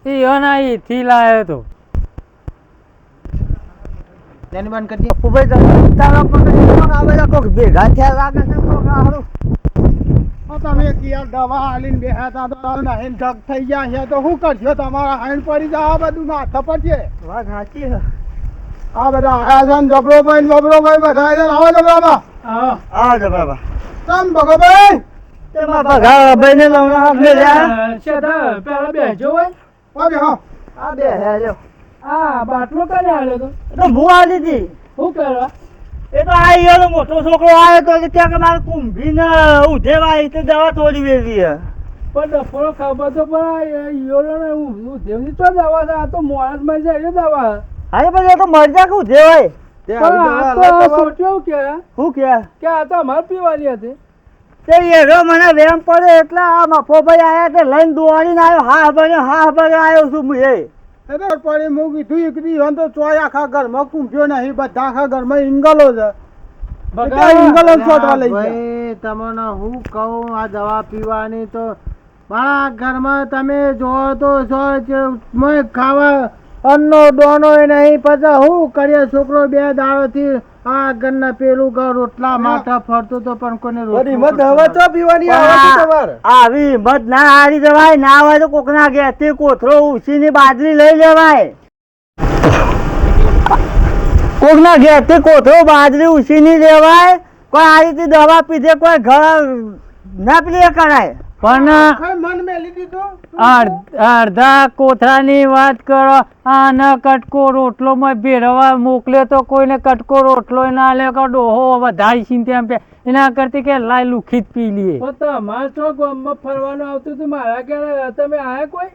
એ અનાઈ થી લાયો તો. તેની બંધ કરજે. પપ્પુભાઈ તારા પણ આવેલા કોક ભેગા થયા લાગે છે કોક હારું. તમે કિયા દવા હાલીને બેઠા તા તો નાહીને ઢગ થઈ ગયા છે તો શું કરશો? તમારા હાઈન પડી જાય આ બધું માથા પર છે. વાત સાચી છે. આ બધા આયા છે ને જબરોભાઈ ને બબરોભાઈ બધા આયા છે. આવો જબરાબા. હા આ જ બાબા ચમ ભગોભાઈ તેમાં ભગા ભાઈને લવણા હાથ મેલ્યા. શેઠા પેલા બેજો હોય ઓકે હા આ બે હે જો આ બાટલો કરે હાલ્યો તો તો હું આલી હતી. શું કરવા એ તો આ ઈયોનો મોટો છોકરો આવ્યો તો કે ત્યાં કે મારે કુંભીને ઉધેવાય તો દવા તોડી વેવી હે. પણ ડફોળો ખબર તો પણ ઈયોનો ને હું દેવની તો દવા છે આ તો મોણસ માં જાય દવા. અરે પછી એ તો મરજા કે ઉધેવાય. પણ આ તો સોટ્યો કે શું કે આ તો અમારે પીવાની હતી. તે એરો મને વેમ પડે એટલે આ મફોભાઈ આયા તે લઈને દોડીને આવ્યો. હા ભરે આવ્યો છું હું એ. ખબર પડી હું કીધું એકદી હન તો ચોય આખા ઘરમાં કૂંભ્યો નહીં બધા આખા ઘરમાં ઇંગલો છે. બધા ઇંગલો છોડવા લઈ ગયા. ભાઈ તમને હું કહું આ દવા પીવાની તો મારા ઘરમાં તમે જો તો છો જે મેં ખાવા અન્નો ડોનો નહીં પછી હું કરીએ છોકરો 2 દાડોથી આ ઘરના પેલું ઘર રોટલા માથા ફરતો તો પણ કોને રોટલો પીવાની આવી હિંમત ના હારી જવાય. ના હોય તો કોકના ઘેરથી કોથળો ઉછીની બાજરી લઈ લેવાય. કોકના ઘેરથી કોથળો બાજરી ઉછીની લેવાય. કોઈ આ રીતે દવા પીધે કોઈ ઘર ના પીએ કરાય. પણ મન મેલી દીધું. અડધા કોથળાની વાત કરો. આને કટકો રોટલો માં ભેરવા મોકલ્યો તો કોઈને કટકો રોટલો ના લે કે ડોહો વધારી ચિંતા પે એના કરતી કે લાય લુખી જ પી લઈએ. પણ તમારે તો ગામમાં ફરવાનું આવતું હતું મારા ઘરે તમે આયા કોઈ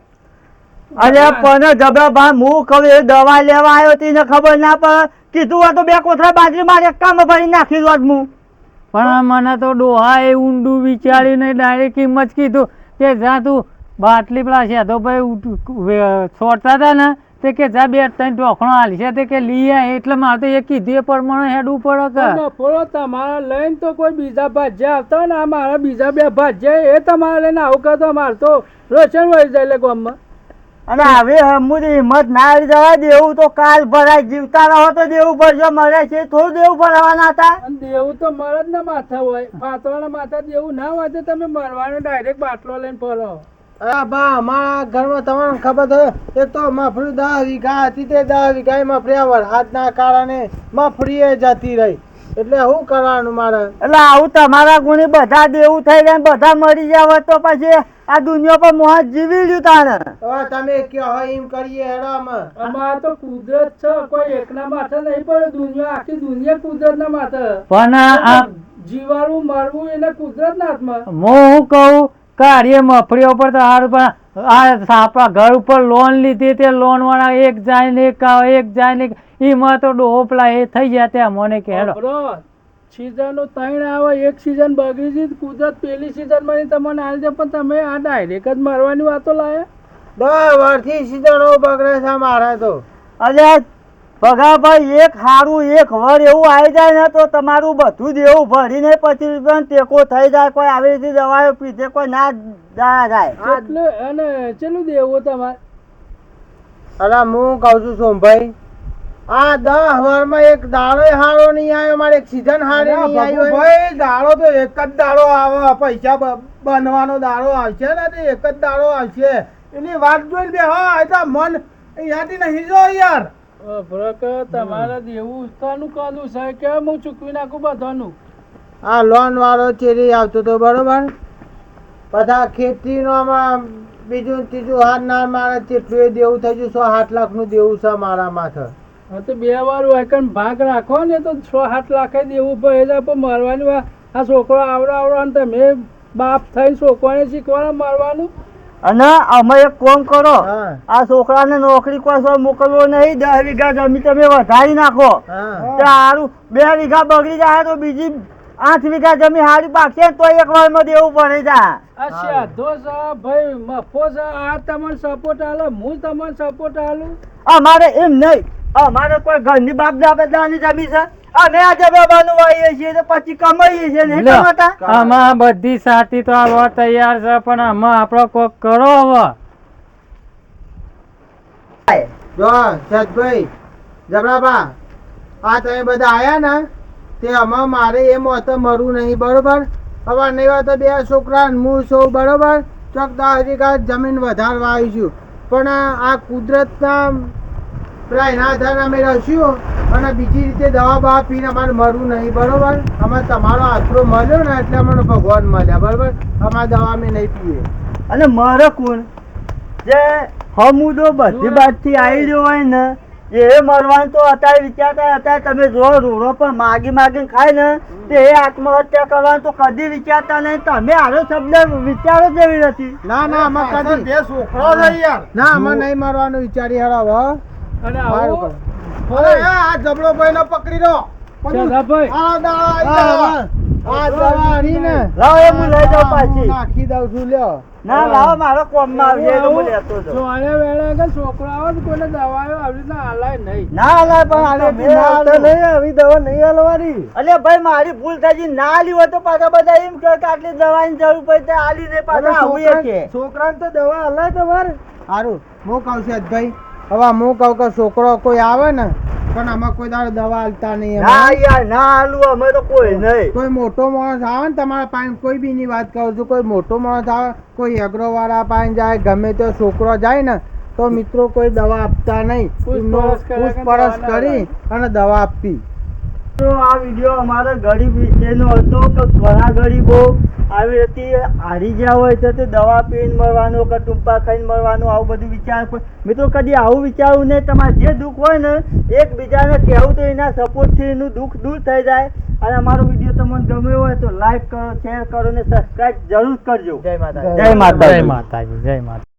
અરે પણ જબરાભાઈ હું કહું એ દવા લેવા આવ્યો તેને ખબર ના પડે કીધું હોય તો 2 કોથળા બાજરી મારે કામ ભરી નાખી દોત હું. પણ મને તો ડોહા એ ઊંડું વિચારીને ડાયરેક્ટ એમ જ કીધું કે જા તું બાટલી પેલા છે તો ભાઈ છોડતા હતા ને તે કે જા 2-3 ઢોકણો હાલી છે તે કે લઈ આય એટલે મારે તો એ કીધું એ પ્રમાણે હેડવું પડે કે નફોડો તમારા લઈને તો કોઈ બીજા ભાજ્યા આવતા હોય ને આ મારા બીજા 2 ભાજ્યા એ તમારે લઈને આવું કરતો મારે તો રોશન વહી જાય એટલે ગામમાં. અને હવે હમુની હિંમત ના આવી જવા દેવું તો કાલ ભરાય જીવતા રહો તો દેવું ભરજો મરે છે થોડું દેવું ભરવાના હતા. અને દેવું તો મરદ ના માથા હોય ફાતવાના માથા દેવું ના હોય તો તમે મરવાનો ડાયરેક્ટ બાટલો લઈને ફરો. અરે બા અમારા ઘરમાં તમને ખબર છે એક તો મફળી 10 વીઘા હતી તે 10 વીઘા મફળી આ વરસાદના કારણે મફળી જતી રહી એટલે શું કરવાનું મારે. એટલે આવું તમારા ગુણે બધા દેવું થઈ જાય બધા મરી જાવ તો પછી આ દુનિયા પર મોહ જીવી લ્યું તાને. હવે તમે કયો એમ કરીએ હેરામાં. અમારે તો કુદરત છે કોઈ એકના માથે નહીં પડે દુનિયા આખી દુનિયા કુદરત ના માથે પણ આ જીવાડું મરવું એને કુદરત ના હાથમાં. હું કહું કાર્ય મફળીઓ પર તો સારું પણ આ આપણા ઘર ઉપર લોન લીધી તે લોન વાળા એક જાય ને એક આવે એક જાય ને એમાં તો ડોહો પેલા એ થઈ ગયા ત્યાં મને કે હેડો સીઝન 3 આવે એક સીઝન બગડી ગઈ કુદરત પેલી સીઝન માં તમને હાલ દે પણ તમે આ ડાયરેક્ટ જ મરવાની વાતો લાયા. 10 વર્ષથી સીઝનો બગડે છે મારા તો. અરે ભગાભાઈ એક હારું એક વર એવું આવી જાય ને તો તમારું બધું દેવું ભરીને પછી પણ ટેકો થઈ જાય કોઈ આવી રીતે દવાઓ પીધે કોઈ ના જાય. એટલે અને ચેલું દેવું તમારે. અરે હું કહું છું સોમભાઈ આ 10 વર્ષમાં એક દાડો હારો નહીં આવ્યો મારે એક સીઝન હારી નહીં આવ્યો. ભાઈ દાડો તો એક જ દાડો આવે પૈસા બનવાનો દાડો આવશે ને તે એક જ દાડો આવશે એની વાત જોઈને બે હા એ તો મન અહીંયાથી નહીં જો યાર. તમારે દેવું ઉસ્તાનું કાલું છે કે હું ચૂકવી નાખું બધાનું. આ લોન વાળો ચેરી આવતો તો બરોબર બધા ખેતીનો આમાં બીજું ત્રીજું હાથ ના મારે કેટલું એ દેવું થઈ ગયું 6-7 લાખનું દેવું છે મારા માથે. હા તો 2 વાર વાયકન ભાગ રાખો ને તો 6-7 લાખ દેવું પડે છે પણ મારવાની વાત આ છોકરો આવડો અને તમે બાપ થઈને છોકરાને શીખવાના મારવાનું. અને અમે એક કામ કરો હા. આ છોકરાને નોકરી કોઈ મોકલવો નહીં 10 વીઘા જમીન તમે વધારી નાખો હા. તો સારું 2 વીઘા બગડી જાય તો બીજી 8 વીઘા જમીન હારી પાકશે તો એક વારમાં દેવું પડે જાય. આ સાધો છે ભાઈ મફો છે આ તમને સપોર્ટ આલે હું તમને સપોર્ટ આલું. અમારે એમ નહીં અમારે કોઈ ઘરની બાપ દાદાની જમીન છે અમે આ જવાબાનું વાઈએ છીએ તો પછી કમાઈએ છીએ નહીં કમાતા. આમાં બધી સાથી તો આવવા તૈયાર છે પણ આમાં આપણો કોક કરો હવે. જો સતભાઈ જબરાબા આ તમે બધા આયા ને તે આમાં મારે એમ હોતો મરવું નહીં બરોબર. હવે નહીં હોય તો 2 છોકરા હું છું બરોબર ચોક 10 વીઘા જમીન વધારવા આવીશું પણ આ કુદરતના પેલા એના આધારે અમે રહીશું અને બીજી રીતે દવા બવા પીને અમારે મરવું નહીં બરોબર. અમે તમારો આશરો મળ્યો ને એટલે અમને ભગવાન મળ્યા બરોબર. અમારે દવા અમે નહીં પીએ. અને મારે કોણ જે હમુદો બધી બાજુથી આવી રહ્યો હોય ને એ મરવાનું તો અત્યારે વિચારતા અત્યારે તમે જો રોડો પર માગીને ખાય ને તે એ આત્મહત્યા કરવાનું તો કદી વિચારતા નહીં. તમે આનો શબ્દ વિચારો જેવી નથી. ના ના અમે કદી છોકરો છે યાર ના અમે નહીં મારવાનું વિચારી હરાવો. અને મારું આવું અરે આ જબલો ભાઈ ને પકડી દો. ભાઈ આ દવા આ દવા હરીને લાવો એ હું લઈ જાઉં પાછી. નાખી દઉં છું લ્યો. ના લાવો મારો કોમમાં આવી જાય તો હું લેતો જાઉં. સોને વેળે કે છોકરો આવે તો કોઈને દવાઓ આવી રીતના હાલાય નહીં. ના લાય પણ આલેથી ના હાલો. આવી દવા નહીં હાલવાની. અલે ભાઈ મારી ભૂલ થઈ ગઈ ના આલી હોય તો પાછા બધા એમ કહે કે આટલી દવાની જરૂર પડી તો આલી ને પાછા આવું કે છોકરાને તો દવા હલાય તમારે સારું. હું કહું છું ભાઈ હવે હું કહું કે છોકરો કોઈ આવે ને પણ આમાં કોઈ દાડો દવા હાલતા નહીં. ના યાર ના હાલું અમે તો કોઈ નહીં. કોઈ મોટો માણસ આવે ને તમારા પાસે કોઈ બી ની વાત કરું છું કોઈ મોટો માણસ આવે કોઈ એગ્રો વાળા પાસે જાય ગમે તે છોકરો જાય ને તો મિત્રો કોઈ દવા આપતા નહીં. પૂછપરછ કરી અને દવા આપવી. તો આ વિડીયો અમારા ગરીબ વિશેનો હતો કે ઘણા ગરીબો આવી રીતે હારી ગયા હોય તો તે દવા પીને મરવાનું કે ટૂંપા ખાઈને મરવાનું આવું બધું વિચાર. મિત્રો કદી આવું વિચારવું નહીં. તમારે જે દુઃખ હોય ને એકબીજાને કહેવું તો એના સપોર્ટથી એનું દુઃખ દૂર થઈ જાય. અને અમારો વિડીયો તમને ગમ્યો હોય તો લાઈક કરો, શેર કરો અને સબસ્ક્રાઈબ જરૂર કરજો. જય માતા. જય માતાજી જય માતા.